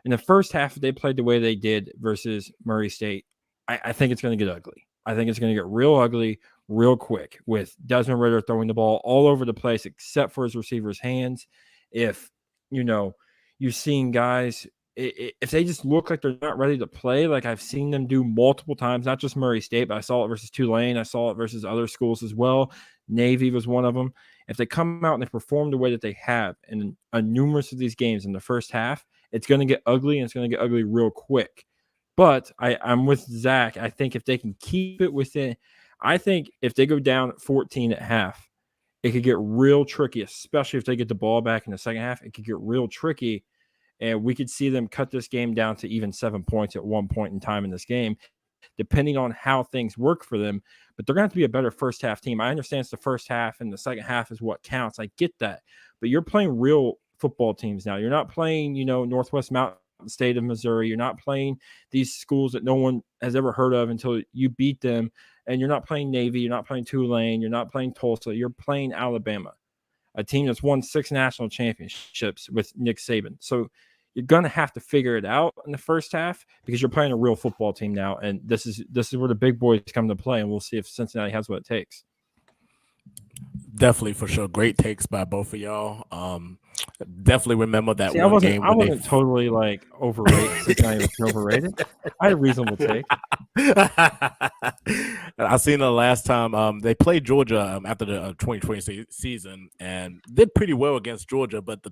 In the first half, they played the way they did versus Murray State. I think it's going to get ugly. I think it's going to get real ugly real quick, with Desmond Ridder throwing the ball all over the place except for his receivers' hands. If, you've seen guys, if they just look like they're not ready to play, like I've seen them do multiple times, not just Murray State, but I saw it versus Tulane. I saw it versus other schools as well. Navy was one of them. If they come out and they perform the way that they have in numerous of these games in the first half, it's going to get ugly, and it's going to get ugly real quick. But I'm with Zach. I think if they can keep it within, I think if they go down 14 at half, it could get real tricky, especially if they get the ball back in the second half. It could get real tricky, and we could see them cut this game down to even 7 points at one point in time in this game, depending on how things work for them. But they're going to have to be a better first half team. I understand it's the first half and the second half is what counts. I get that. But you're playing real football teams now. You're not playing, Northwest Mountain State of Missouri. You're not playing these schools that no one has ever heard of until you beat them. And you're not playing Navy. You're not playing Tulane. You're not playing Tulsa. You're playing Alabama, a team that's won 6 national championships with Nick Saban. So you're going to have to figure it out in the first half, because you're playing a real football team now. And this is where the big boys come to play. And we'll see if Cincinnati has what it takes. Definitely, for sure. Great takes by both of y'all. Definitely remember that game. I wasn't totally like overrated. Cincinnati was overrated. I had a reasonable take. I seen the last time they played Georgia after the 2020 season and did pretty well against Georgia, but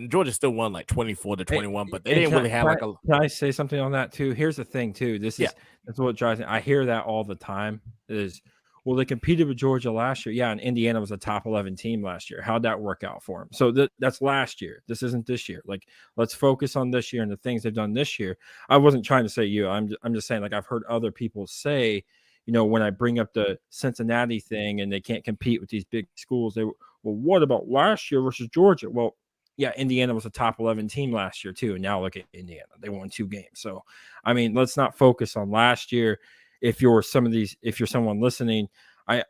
Georgia still won like 24-21, but they didn't really have like a. Can I say something on that too? Here's the thing too. That's what drives me. I hear that all the time. Is well, they competed with Georgia last year. Yeah, and Indiana was a top 11 team last year. How'd that work out for them? So that's last year. This isn't this year. Like, let's focus on this year and the things they've done this year. I wasn't trying to say you. I'm just saying, like, I've heard other people say, when I bring up the Cincinnati thing and they can't compete with these big schools, well, what about last year versus Georgia? Well, yeah, Indiana was a top 11 team last year too. And now look at Indiana. They won 2 games. So, I mean, let's not focus on last year. If you're someone listening, it's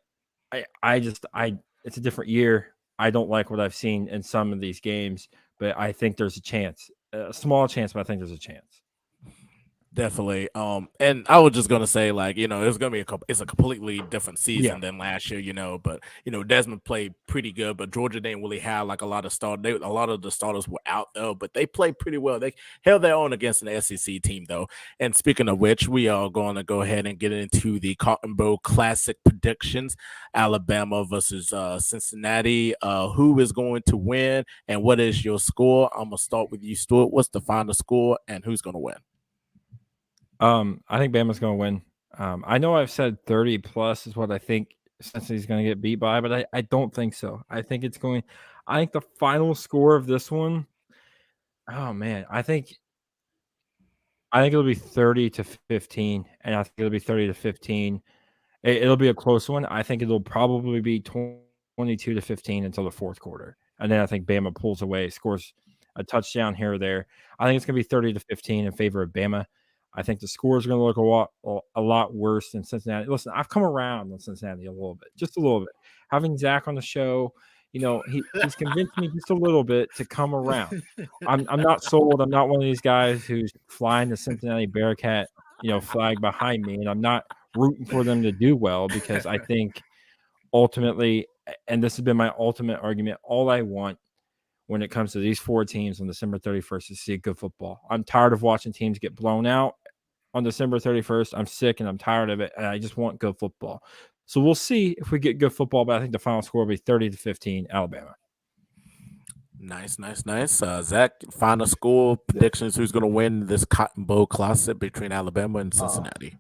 a different year. I don't like what I've seen in some of these games, but I think there's a chance, a small chance, but I think there's a chance. Definitely. And I was just gonna say, like, it's gonna be it's a completely different season than last year, but Desmond played pretty good, but Georgia didn't really have like a lot of a lot of the starters were out there, but they played pretty well. They held their own against an SEC team though. And speaking of which, we are going to go ahead and get into the Cotton Bowl Classic predictions. Alabama versus Cincinnati. Who is going to win and what is your score? I'm gonna start with you, Stuart. What's the final score and who's gonna win? I think Bama's going to win. I know I've said 30 plus is what I think Cincinnati's going to get beat by, but I don't think so. I think the final score of this one, oh man, I think it'll be 30-15, and I think it'll be 30-15. It'll be a close one. I think it'll probably be 22-15 until the fourth quarter, and then I think Bama pulls away, scores a touchdown here or there. I think it's going to be 30-15 in favor of Bama. I think the scores are going to look a lot worse than Cincinnati. Listen, I've come around on Cincinnati a little bit, just a little bit. Having Zach on the show, he's convinced me just a little bit to come around. I'm not sold. I'm not one of these guys who's flying the Cincinnati Bearcat, flag behind me, and I'm not rooting for them to do well because I think ultimately, and this has been my ultimate argument, all I want when it comes to these 4 teams on December 31st is see good football. I'm tired of watching teams get blown out on December 31st. I'm sick and I'm tired of it, and I just want good football. So we'll see if we get good football, but I think the final score will be 30-15 Alabama. Nice. Zach, final score predictions. Who's going to win this Cotton Bowl Classic between Alabama and Cincinnati?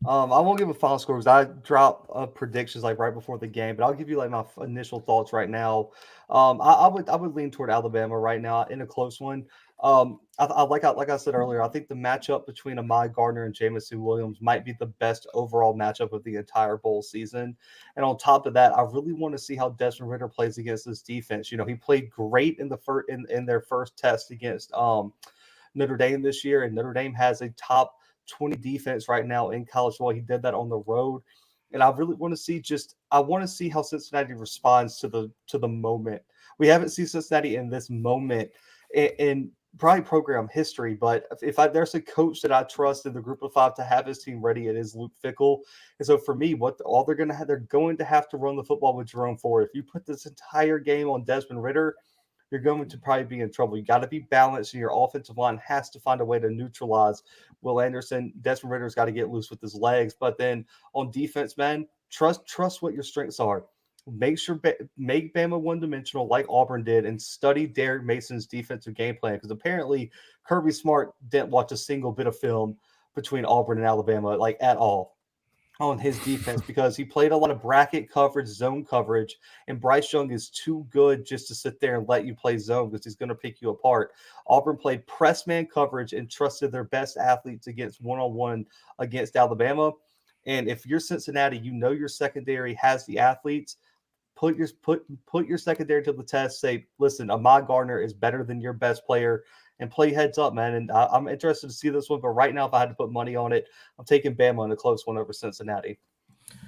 I won't give a final score because I drop predictions like right before the game, but I'll give you like my initial thoughts right now. I would lean toward Alabama right now in a close one. Like I said earlier, I think the matchup between Ahmad Gardner and Jameson Williams might be the best overall matchup of the entire bowl season. And on top of that, I really want to see how Desmond Ridder plays against this defense. He played great in their first test against Notre Dame this year, and Notre Dame has a top 20 defense right now in college football. He did that on the road. And I really want to see how Cincinnati responds to the moment. We haven't seen Cincinnati in this moment in probably program history, but if there's a coach that I trust in the Group of 5 to have his team ready, it is Luke Fickell. And so for me, they're going to have to run the football with Jerome Ford. If you put this entire game on Desmond Ridder, you're going to probably be in trouble. You got to be balanced, and your offensive line has to find a way to neutralize Will Anderson. Desmond Ridder's got to get loose with his legs. But then on defense, man, trust what your strengths are. Make Bama one-dimensional like Auburn did, and study Derek Mason's defensive game plan, because apparently Kirby Smart didn't watch a single bit of film between Auburn and Alabama, like at all, on his defense, because he played a lot of bracket coverage, zone coverage, and Bryce Young is too good just to sit there and let you play zone because he's going to pick you apart. Auburn played press man coverage and trusted their best athletes against one-on-one against Alabama. And if you're Cincinnati, your secondary has the athletes. Put your secondary to the test. Say, listen, Ahmad Gardner is better than your best player, and play heads up, man. And I'm interested to see this one. But right now, if I had to put money on it, I'm taking Bama in a close one over Cincinnati.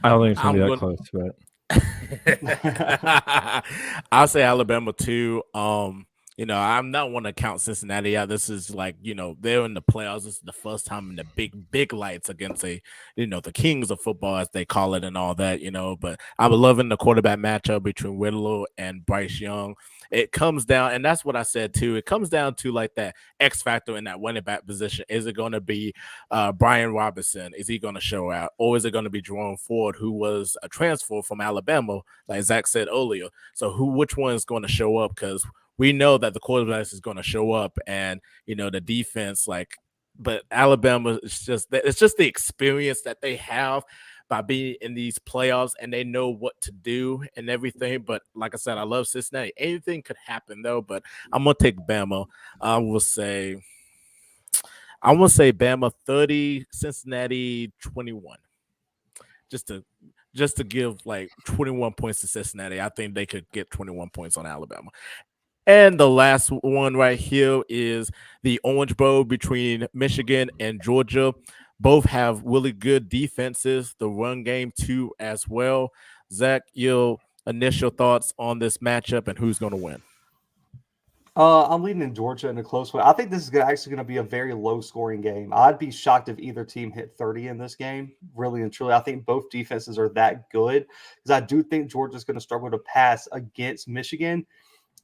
I don't think it's going to be that close, but I'll say Alabama too. I'm not want to count Cincinnati out. This is like, they're in the playoffs. This is the first time in the big lights against the kings of football, as they call it, and all that, But I'm loving the quarterback matchup between Whitlow and Bryce Young. It comes down, and that's what I said too. It comes down to like that X factor in that running back position. Is it going to be Brian Robinson? Is he going to show out, or is it going to be Jerome Ford, who was a transfer from Alabama, like Zach said earlier? So which one is going to show up? Because we know that the quarterback is going to show up, and the defense, but Alabama is just the experience that they have by being in these playoffs, and they know what to do and everything. But like I said, I love Cincinnati. Anything could happen though, but I'm gonna take Bama. I will say Bama 30, Cincinnati 21. Just to give like 21 points to Cincinnati. I think they could get 21 points on Alabama. And the last one right here is the Orange Bowl between Michigan and Georgia. Both have really good defenses, the run game too as well. Zach, your initial thoughts on this matchup and who's going to win? I'm leaning in Georgia in a close one. I think this is actually going to be a very low-scoring game. I'd be shocked if either team hit 30 in this game, really and truly. I think both defenses are that good because I do think Georgia's going to struggle to pass against Michigan.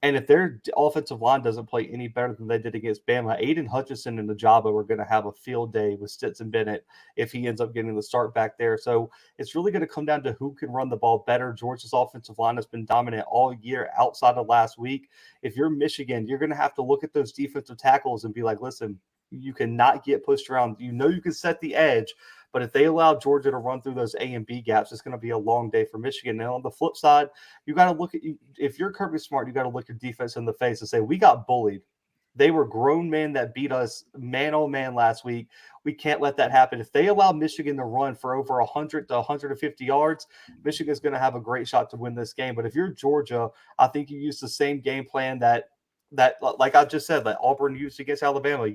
And if their offensive line doesn't play any better than they did against Bama, Aiden Hutchinson and Najaba are going to have a field day with Stetson Bennett if he ends up getting the start back there. So it's really going to come down to who can run the ball better. Georgia's offensive line has been dominant all year outside of last week. If you're Michigan, you're going to have to look at those defensive tackles and be like, listen, you cannot get pushed around. You can set the edge, but if they allow Georgia to run through those A and B gaps, it's going to be a long day for Michigan. And on the flip side, you got to look at if you're Kirby Smart, you got to look your defense in the face and say, we got bullied. They were grown men that beat us man on man last week. We can't let that happen. If they allow Michigan to run for over 100 to 150 yards, Michigan's going to have a great shot to win this game. But if you're Georgia, I think you use the same game plan that like I just said, that Auburn used against Alabama.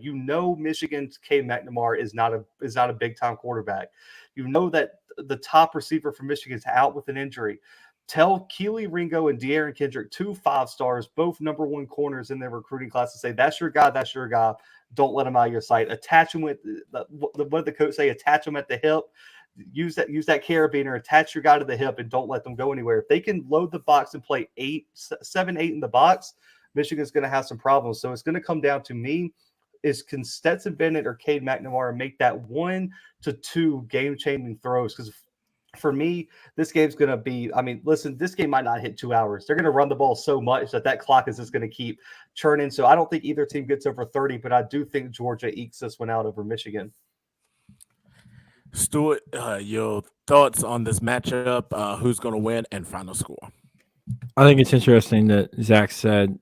Michigan's Cade McNamara is not a big time quarterback. That the top receiver for Michigan's out with an injury. Tell Keely Ringo and De'Aaron Kendrick, 2 5-stars, both number 1 corners in their recruiting class, to say that's your guy, that's your guy. Don't let him out of your sight. Attach him with what did the coach say? Attach him at the hip. Use that carabiner, attach your guy to the hip, and don't let them go anywhere. If they can load the box and play 7, 8 in the box, Michigan's going to have some problems. So it's going to come down to me can Stetson Bennett or Cade McNamara make that 1 to 2 game-changing throws? Because for me, this game's going to be, listen, this game might not hit 2 hours. They're going to run the ball so much that clock is just going to keep churning. So I don't think either team gets over 30, but I do think Georgia ekes this one out over Michigan. Stuart, your thoughts on this matchup, who's going to win, and final score? I think it's interesting that Zach said,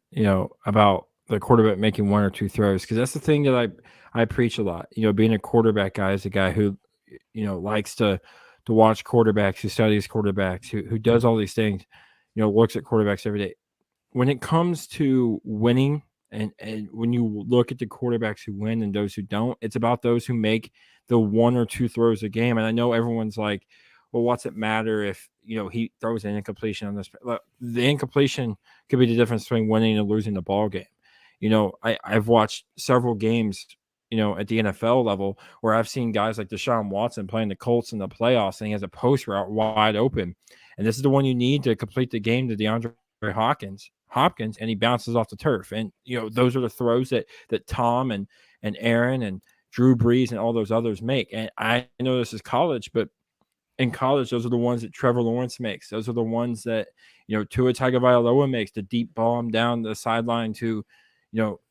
about the quarterback making 1 or 2 throws, because that's the thing that I preach a lot. Being a quarterback guy is a guy who, likes to watch quarterbacks, who studies quarterbacks, who does all these things, looks at quarterbacks every day. When it comes to winning, and when you look at the quarterbacks who win and those who don't, it's about those who make the 1 or 2 throws a game. And I know everyone's like, well, what's it matter if he throws an incompletion on this? Look, the incompletion could be the difference between winning and losing the ball game. I've watched several games, at the NFL level where I've seen guys like Deshaun Watson playing the Colts in the playoffs, and he has a post route wide open, and this is the one you need to complete the game to DeAndre Hopkins, and he bounces off the turf. And those are the throws that Tom and Aaron and Drew Brees and all those others make. And I know this is college, but in college, those are the ones that Trevor Lawrence makes. Those are the ones that, Tua Tagovailoa makes, the deep bomb down the sideline to,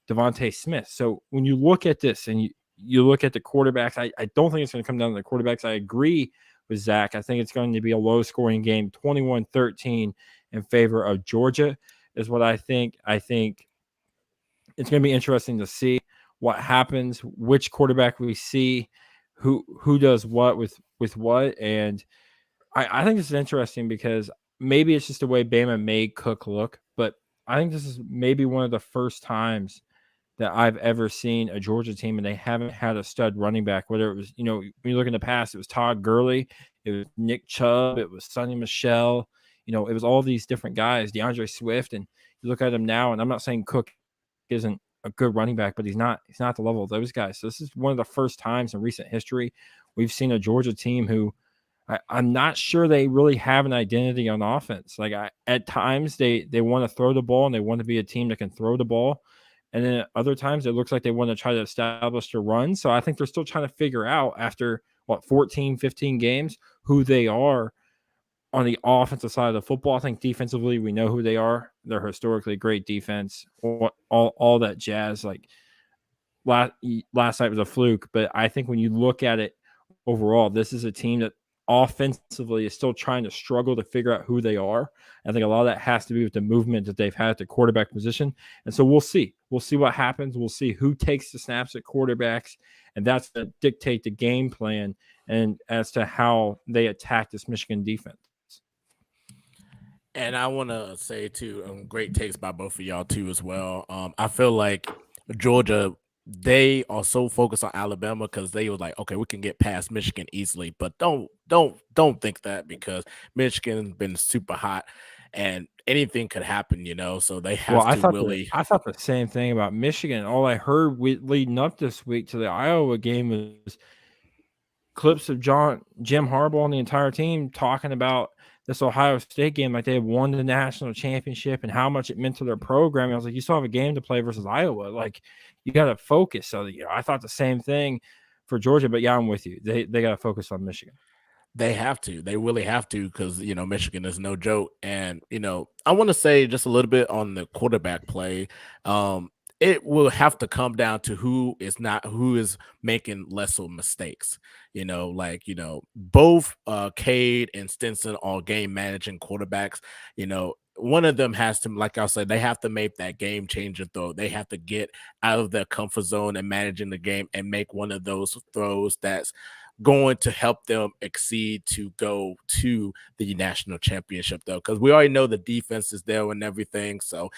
Devontae Smith. So when you look at this and you look at the quarterbacks, I don't think it's going to come down to the quarterbacks. I agree with Zach. I think it's going to be a low-scoring game, 21-13 in favor of Georgia is what I think. I think it's going to be interesting to see what happens, which quarterback we see, who does what with what. And I think this is interesting because maybe it's just the way Bama made Cook look, but I think this is maybe one of the first times that I've ever seen a Georgia team and they haven't had a stud running back, whether it was, when you look in the past, it was Todd Gurley, it was Nick Chubb, it was Sonny Michel, it was all these different guys, DeAndre Swift. And you look at them now, and I'm not saying Cook isn't a good running back, but he's not at the level of those guys. So this is one of the first times in recent history we've seen a Georgia team who I'm not sure they really have an identity on offense. Like at times they want to throw the ball and they want to be a team that can throw the ball. And then at other times it looks like they want to try to establish the run. So I think they're still trying to figure out after 14, 15 games who they are on the offensive side of the football. I think defensively we know who they are. They're historically great defense, all that jazz. Like last night was a fluke, but I think when you look at it overall, this is a team that offensively is still trying to struggle to figure out who they are. I think a lot of that has to be with the movement that they've had at the quarterback position. And so we'll see what happens. We'll see who takes the snaps at quarterbacks, and that's going to dictate the game plan and as to how they attack this Michigan defense. And I want to say too, great takes by both of y'all too as well. I feel like Georgia, they are so focused on Alabama because they were like, okay, we can get past Michigan easily, but don't think that, because Michigan's been super hot and anything could happen, So they have I thought the same thing about Michigan. All I heard leading up this week to the Iowa game was clips of Jim Harbaugh and the entire team talking about this Ohio State game like they had won the national championship and how much it meant to their program. I was like, you still have a game to play versus Iowa. Like, you got to focus. So, I thought the same thing for Georgia, but yeah, I'm with you. They got to focus on Michigan. They have to. They really have to, because, Michigan is no joke. And, I want to say just a little bit on the quarterback play. It will have to come down to who is making lesser mistakes. Both Cade and Stinson are game managing quarterbacks. One of them has to, like I said, they have to make that game changer throw. They have to get out of their comfort zone and managing the game and make one of those throws that's going to help them exceed to go to the national championship, though, because we already know the defense is there and everything. So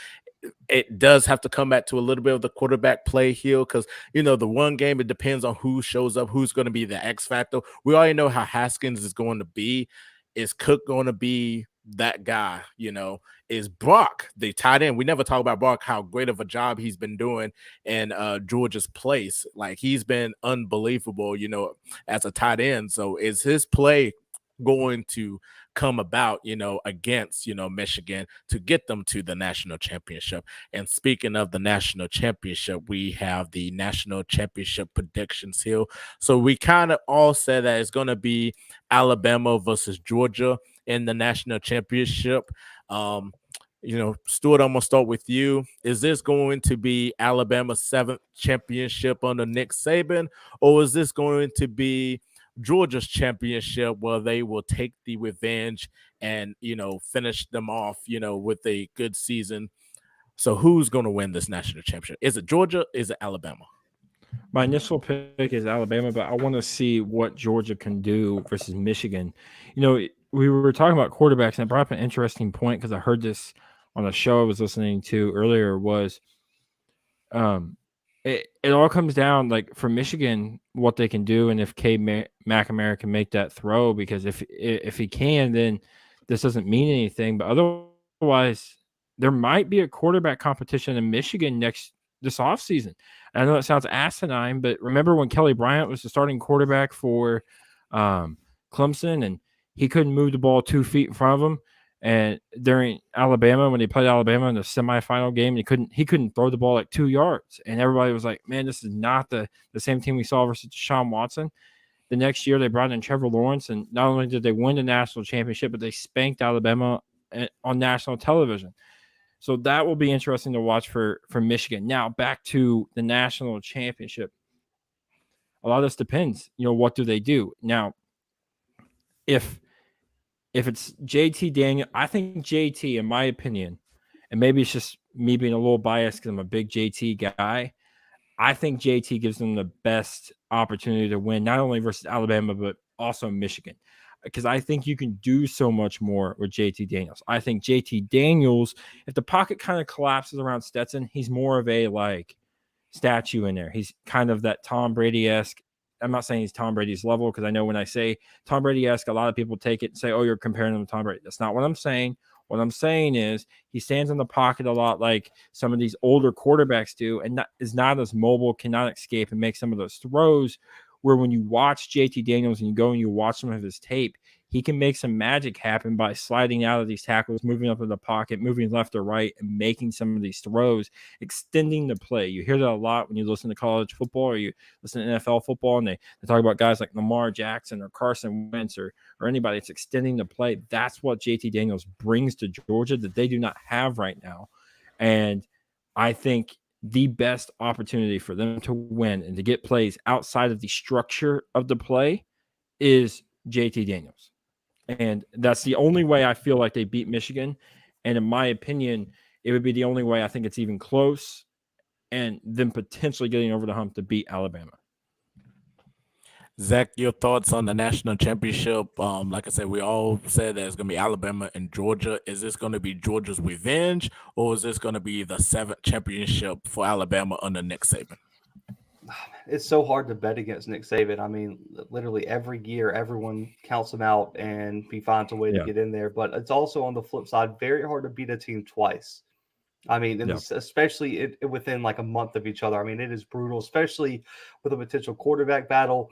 it does have to come back to a little bit of the quarterback play here, because the one game, it depends on who shows up, who's going to be the X factor. We already know how Haskins is going to be. Is Cook going to be that guy? Is Brock the tight end? We never talk about Brock, how great of a job he's been doing in Georgia's place. Like, he's been unbelievable, as a tight end. So is his play going to come about, against, Michigan to get them to the national championship? And speaking of the national championship, we have the national championship predictions here. So we kind of all said that it's going to be Alabama versus Georgia in the national championship. Stuart, I'm gonna start with you. Is this going to be Alabama's 7th championship under Nick Saban, or is this going to be Georgia's championship where they will take the revenge and, finish them off, with a good season? So who's going to win this national championship? Is it Georgia? Is it Alabama? My initial pick is Alabama, but I want to see what Georgia can do versus Michigan. We were talking about quarterbacks, and it brought up an interesting point because I heard this on a show I was listening to earlier. Was it all comes down, like, for Michigan, what they can do, and if Cade McNamara can make that throw, because if he can, then this doesn't mean anything. But otherwise, there might be a quarterback competition in Michigan this offseason. I know it sounds asinine, but remember when Kelly Bryant was the starting quarterback for Clemson, and he couldn't move the ball 2 feet in front of him? And during Alabama, when they played Alabama in the semifinal game, he couldn't throw the ball like 2 yards. And everybody was like, man, this is not the same team we saw versus Deshaun Watson. The next year, they brought in Trevor Lawrence, and not only did they win the national championship, but they spanked Alabama on national television. So that will be interesting to watch for Michigan. Now, back to the national championship. A lot of this depends, what do they do? Now, if it's JT Daniel, I think JT, in my opinion, and maybe it's just me being a little biased because I'm a big JT guy, I think JT gives them the best opportunity to win, not only versus Alabama, but also Michigan, because I think you can do so much more with JT Daniels. I think JT Daniels, if the pocket kind of collapses around Stetson, he's more of a, like, statue in there. He's kind of that Tom Brady-esque. I'm not saying he's Tom Brady's level, because I know when I say Tom Brady-esque, a lot of people take it and say, oh, you're comparing him to Tom Brady. That's not what I'm saying. What I'm saying is he stands in the pocket a lot like some of these older quarterbacks do, and is not as mobile, cannot escape and make some of those throws where when you watch JT Daniels and you go and you watch some of his tape, he can make some magic happen by sliding out of these tackles, moving up in the pocket, moving left or right, and making some of these throws, extending the play. You hear that a lot when you listen to college football or you listen to NFL football, and they talk about guys like Lamar Jackson or Carson Wentz or anybody. It's extending the play. That's what JT Daniels brings to Georgia that they do not have right now. And I think the best opportunity for them to win and to get plays outside of the structure of the play is JT Daniels. And that's the only way I feel like they beat Michigan. And in my opinion, it would be the only way I think it's even close and then potentially getting over the hump to beat Alabama. Zach, your thoughts on the national championship? Like I said, we all said that it's going to be Alabama and Georgia. Is this going to be Georgia's revenge, or is this going to be the 7th championship for Alabama under Nick Saban? It's so hard to bet against Nick Saban. I mean, literally every year, everyone counts him out and he finds a way to get in there. But it's also on the flip side, very hard to beat a team twice. I mean, especially within like a month of each other. I mean, it is brutal, especially with a potential quarterback battle.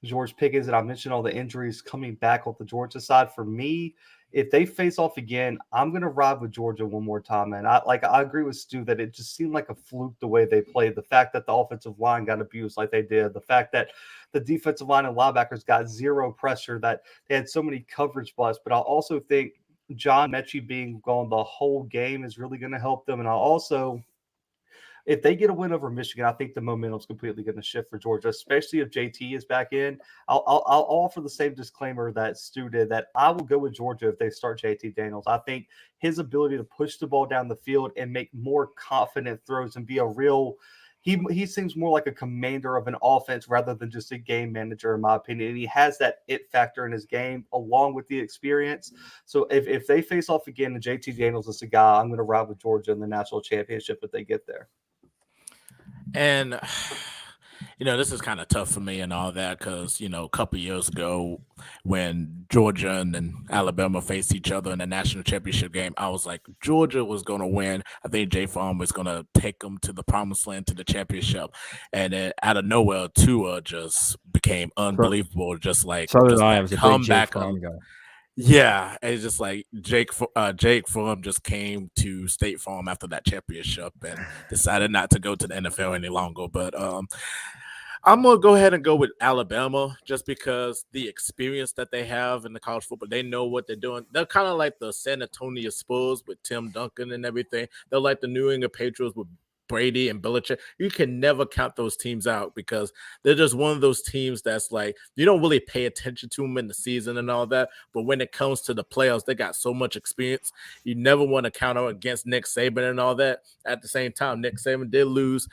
George Pickens, and I mentioned all the injuries coming back on the Georgia side. For me, if they face off again, I'm going to ride with Georgia one more time, man. I agree with Stu that it just seemed like a fluke the way they played. The fact that the offensive line got abused like they did, the fact that the defensive line and linebackers got zero pressure, that they had so many coverage busts. But I also think John Mechie being gone the whole game is really going to help them. And I also, if they get a win over Michigan, I think the momentum is completely going to shift for Georgia, especially if JT is back in. I'll offer the same disclaimer that Stu did, that I will go with Georgia if they start JT Daniels. I think his ability to push the ball down the field and make more confident throws and be a real he seems more like a commander of an offense rather than just a game manager, in my opinion. And he has that it factor in his game along with the experience. So if they face off again and JT Daniels is a guy, I'm going to ride with Georgia in the national championship if they get there. And, this is kind of tough for me and all that because, a couple years ago when Georgia and Alabama faced each other in the national championship game, I was like, Georgia was going to win. I think Jay Farm was going to take them to the promised land, to the championship. And then out of nowhere, Tua just became unbelievable. Just like, so just I like was a come big back Jay up. Fromm guy. Yeah, it's just like Jake Fromm just came to State Farm after that championship and decided not to go to the NFL any longer. But I'm going to go ahead and go with Alabama just because the experience that they have in the college football, they know what they're doing. They're kind of like the San Antonio Spurs with Tim Duncan and everything. They're like the New England Patriots with Brady and Belichick. You can never count those teams out because they're just one of those teams that's like, you don't really pay attention to them in the season and all that. But when it comes to the playoffs, they got so much experience. You never want to count out against Nick Saban and all that. At the same time, Nick Saban did lose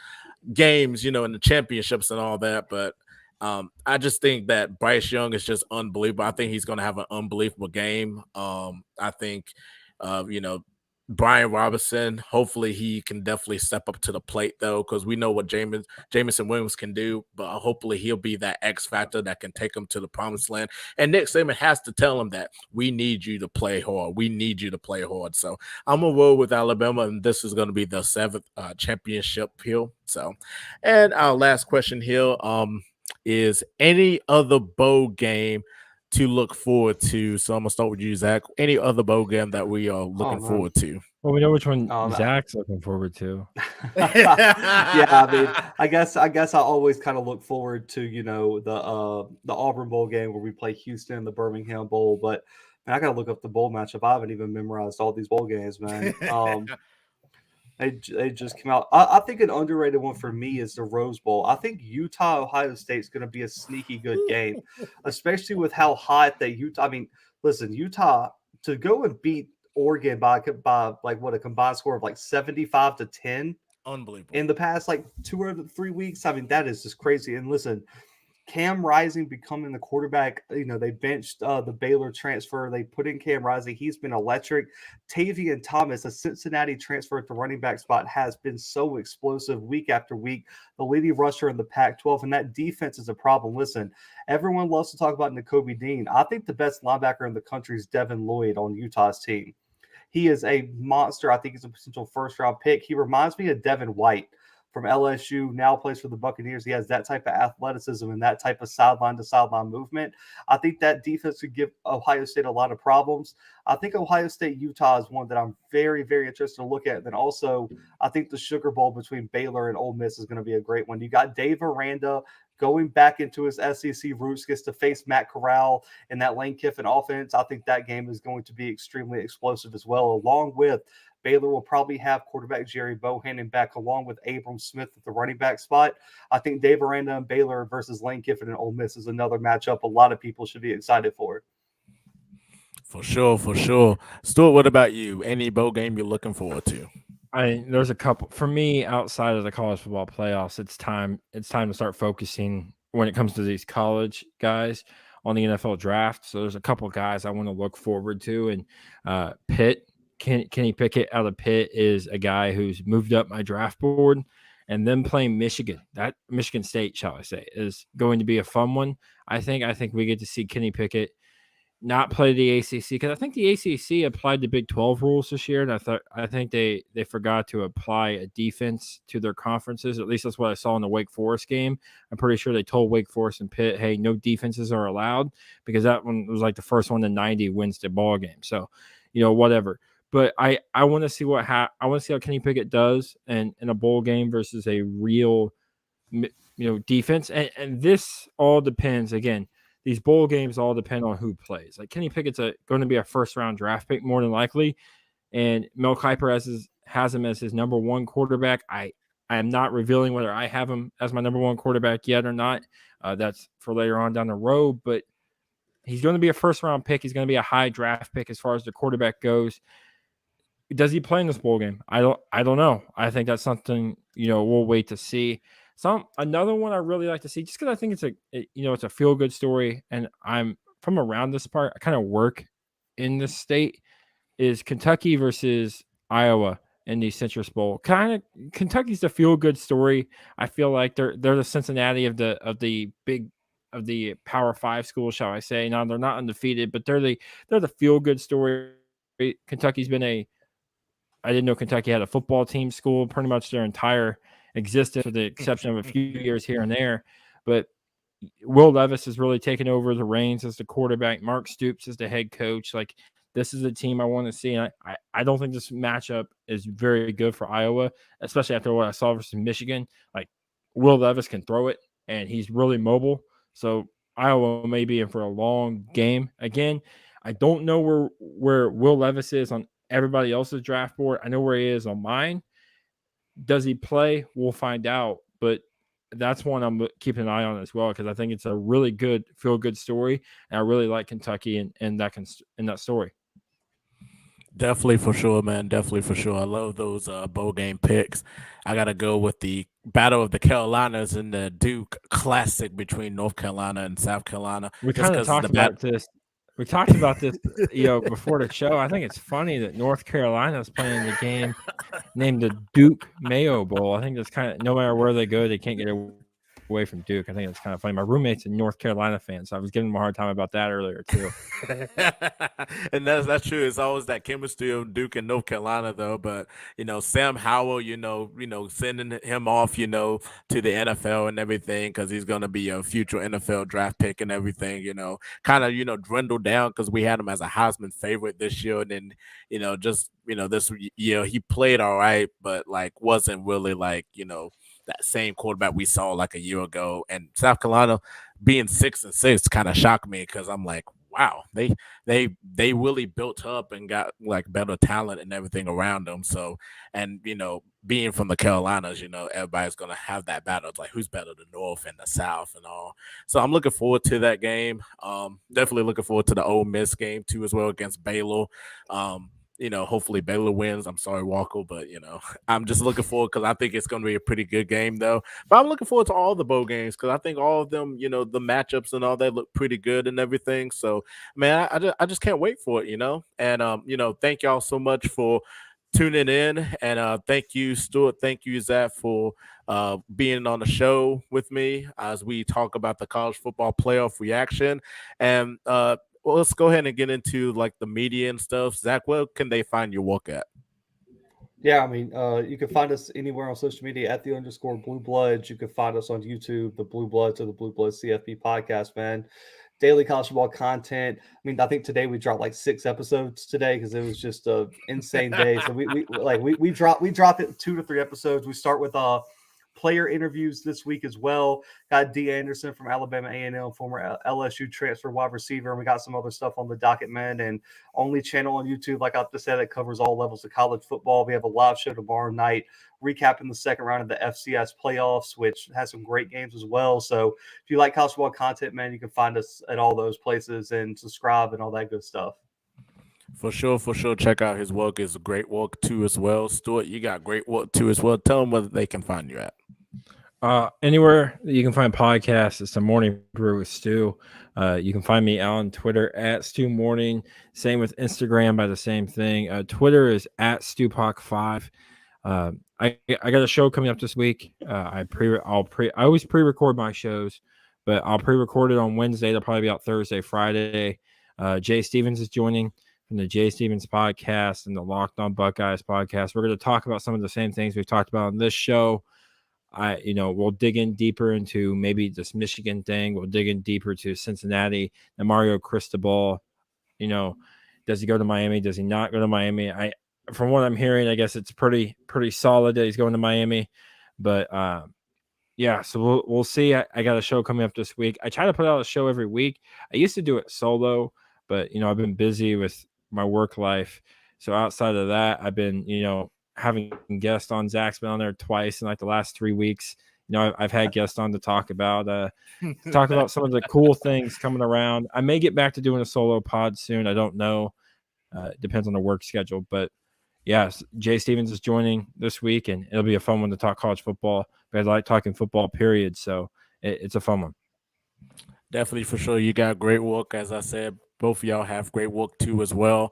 games, in the championships and all that. But I just think that Bryce Young is just unbelievable. I think he's going to have an unbelievable game. I think, Brian Robinson, hopefully he can definitely step up to the plate, though, because we know what Jameson Williams can do, but hopefully he'll be that X factor that can take him to the promised land. And Nick Saban has to tell him that we need you to play hard. We need you to play hard. So I'm going to roll with Alabama, and this is going to be the 7th championship here. So, and our last question here is any other bowl game to look forward to? So I'm gonna start with you, Zach. Any other bowl game that we are looking forward to? Well, we know which one Zach's looking forward to. Yeah, I mean, I guess I always kind of look forward to the Auburn Bowl game where we play Houston, the Birmingham Bowl. But man, I gotta look up the bowl matchup. I haven't even memorized all these bowl games, man. They just came out. I think an underrated one for me is the Rose Bowl. I think Utah Ohio State is going to be a sneaky good game, especially with how hot that Utah. I mean, listen, Utah to go and beat Oregon by like what, a combined score of like 75-10, unbelievable, in the past like 2 or 3 weeks. I mean, that is just crazy. And listen, Cam Rising becoming the quarterback, they benched the Baylor transfer. They put in Cam Rising. He's been electric. Tavian Thomas, a Cincinnati transfer at the running back spot, has been so explosive week after week. The leading rusher in the Pac-12, and that defense is a problem. Listen, everyone loves to talk about Nakobe Dean. I think the best linebacker in the country is Devin Lloyd on Utah's team. He is a monster. I think he's a potential first-round pick. He reminds me of Devin White from LSU, now plays for the Buccaneers. He has that type of athleticism and that type of sideline-to-sideline movement. I think that defense could give Ohio State a lot of problems. I think Ohio State-Utah is one that I'm very, very interested to look at. And then also, I think the Sugar Bowl between Baylor and Ole Miss is going to be a great one. You got Dave Aranda going back into his SEC roots, gets to face Matt Corral and that Lane Kiffin offense. I think that game is going to be extremely explosive as well, along with Baylor will probably have quarterback Jerry Bohannon back along with Abram Smith at the running back spot. I think Dave Aranda and Baylor versus Lane Kiffin and Ole Miss is another matchup a lot of people should be excited for. For sure, for sure. Stuart, what about you? Any bowl game you're looking forward to? There's a couple for me outside of the college football playoffs. It's time to start focusing when it comes to these college guys on the NFL draft. So there's a couple guys I want to look forward to, and Pitt. Kenny Pickett out of Pitt is a guy who's moved up my draft board, and then playing Michigan, that Michigan State, shall I say, is going to be a fun one. I think we get to see Kenny Pickett not play the ACC, because I think the ACC applied the Big 12 rules this year, and I think they forgot to apply a defense to their conferences. At least that's what I saw in the Wake Forest game. I'm pretty sure they told Wake Forest and Pitt, hey, no defenses are allowed, because that one was like the first one in 90 wins the ball game. So, whatever. But I want to see I want to see how Kenny Pickett does in a bowl game versus a real defense. And this all depends. Again, these bowl games all depend on who plays. Like Kenny Pickett's going to be a first-round draft pick more than likely, and Mel Kiper has him as his number one quarterback. I am not revealing whether I have him as my number one quarterback yet or not. That's for later on down the road. But he's going to be a first-round pick. He's going to be a high draft pick as far as the quarterback goes. Does he play in this bowl game? I don't know. I think that's something, we'll wait to see. Another one I really like to see, just because I think it's a feel good story, and I'm from around this part. I kind of work in this state. Is Kentucky versus Iowa in the Citrus Bowl? Kentucky's the feel good story. I feel like they're the Cincinnati of the Power 5 school, shall I say? Now they're not undefeated, but they're the feel good story. Kentucky's been I didn't know Kentucky had a football team school pretty much their entire existence, with the exception of a few years here and there. But Will Levis has really taken over the reins as the quarterback. Mark Stoops is the head coach. Like, this is a team I want to see. And I don't think this matchup is very good for Iowa, especially after what I saw versus Michigan. Like, Will Levis can throw it, and he's really mobile. So Iowa may be in for a long game. Again, I don't know where Will Levis is on everybody else's draft board. I know where he is on mine. Does he play? We'll find out. But that's one I'm keeping an eye on as well, because I think it's a really good, feel-good story, and I really like Kentucky in that story. Definitely for sure, man. Definitely for sure. I love those bowl game picks. I gotta go with the Battle of the Carolinas and the Duke Classic between North Carolina and South Carolina. We kind of talked about this. We talked about this, before the show. I think it's funny that North Carolina is playing the game named the Duke Mayo Bowl. I think that's kind of, no matter where they go, they can't get away from Duke. I think it's kind of funny. My roommate's a North Carolina fan, so I was giving him a hard time about that earlier too. And that's true. It's always that chemistry of Duke and North Carolina, though. But Sam Howell, sending him off, to the NFL and everything, because he's gonna be a future NFL draft pick and everything. Kind of dwindled down because we had him as a Heisman favorite this year, and then this year he played all right, but like wasn't really like that same quarterback we saw like a year ago. And South Carolina being 6-6 kind of shocked me, because I'm like, wow, they really built up and got like better talent and everything around them. So, and being from the Carolinas, everybody's gonna have that battle. It's like, who's better, the North and the South and all. So I'm looking forward to that game. Definitely looking forward to the Ole Miss game too as well against Baylor. Hopefully Baylor wins. I'm sorry, Walker, but I'm just looking forward, because I think it's going to be a pretty good game, though. But I'm looking forward to all the bowl games, because I think all of them, the matchups and all that look pretty good and everything. So, man, I just can't wait for it, And thank y'all so much for tuning in, and thank you, Stuart. Thank you, Zach, for being on the show with me as we talk about the college football playoff reaction. And well, let's go ahead and get into like the media and stuff. Zach, where can they find your work at? Yeah, I mean, you can find us anywhere on social media at @the_Blue Bloods. You can find us on YouTube, the Blue Bloods or the Blue Bloods CFB podcast, man. Daily college football content. I mean, I think today we dropped like 6 episodes today because it was just a insane day. So we drop it 2 to 3 episodes. We start with player interviews this week as well. Got D. Anderson from Alabama A&M, former LSU transfer wide receiver, and we got some other stuff on the docket, man. And only channel on YouTube, like I just said, that covers all levels of college football. We have a live show tomorrow night recapping the second round of the FCS playoffs, which has some great games as well. So if you like college football content, man, you can find us at all those places and subscribe and all that good stuff. For sure. Check out his work. It's great work too as well. Stuart, you got great work too as well. Tell them where they can find you at. Anywhere that you can find podcasts, it's the Morning Brew with Stu. You can find me on Twitter at Stu Morning. Same with Instagram by the same thing. Twitter is at StuPoc5. I got a show coming up this week. I always pre-record my shows, but I'll pre-record it on Wednesday. They'll probably be out Thursday, Friday. Jay Stevens is joining from the Jay Stevens podcast and the Locked On Buckeyes podcast. We're going to talk about some of the same things we've talked about on this show. We'll dig in deeper into maybe this Michigan thing. We'll dig in deeper to Cincinnati and Mario Cristobal. Does he go to Miami? Does he not go to Miami? From what I'm hearing, I guess it's pretty solid that he's going to Miami. But so we'll see. I got a show coming up this week. I try to put out a show every week. I used to do it solo, but I've been busy with my work life. So outside of that, I've been having guests on. Zach's been on there twice in like the last 3 weeks. I've had guests on to talk about some of the cool things coming around. I may get back to doing a solo pod soon. I don't know. Depends on the work schedule. But yes, Jay Stevens is joining this week, and it'll be a fun one to talk college football. But I like talking football, period. So it's a fun one. Definitely, for sure. You got great work. As I said, both of y'all have great work too as well.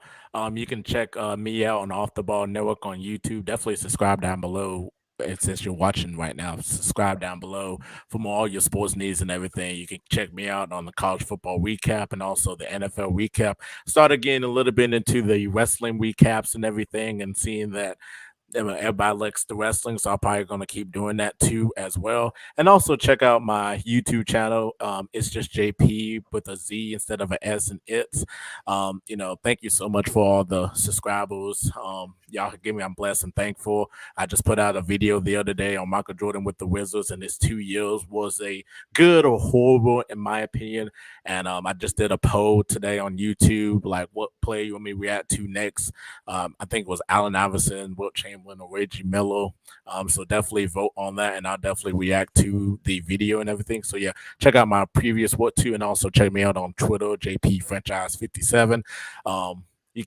You can check me out on Off the Ball Network on YouTube. Definitely subscribe down below. Since you're watching right now, subscribe down below for all your sports needs and everything. You can check me out on the college football recap and also the NFL recap. Started getting a little bit into the wrestling recaps and everything, and seeing that everybody likes the wrestling, so I'm probably going to keep doing that too as well. And also check out my YouTube channel. It's just JP with a Z instead of an S and it's. Thank you so much for all the subscribers. Y'all give me, I'm blessed and thankful. I just put out a video the other day on Michael Jordan with the Wizards, and his 2 years was a good or horrible in my opinion. And I just did a poll today on YouTube, like what player you want me to react to next. I think it was Allen Iverson, Wilt Chamberlain, or Reggie Miller. So definitely vote on that, and I'll definitely react to the video and everything. So yeah, check out my previous what to, and also check me out on Twitter, JP Franchise 57. You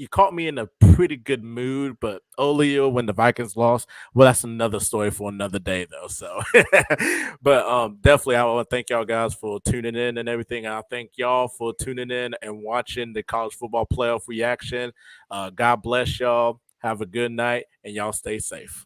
caught me in a pretty good mood, but earlier when the Vikings lost, well, that's another story for another day, though. So, but definitely, I want to thank y'all guys for tuning in and everything. I thank y'all for tuning in and watching the college football playoff reaction. God bless y'all. Have a good night, and y'all stay safe.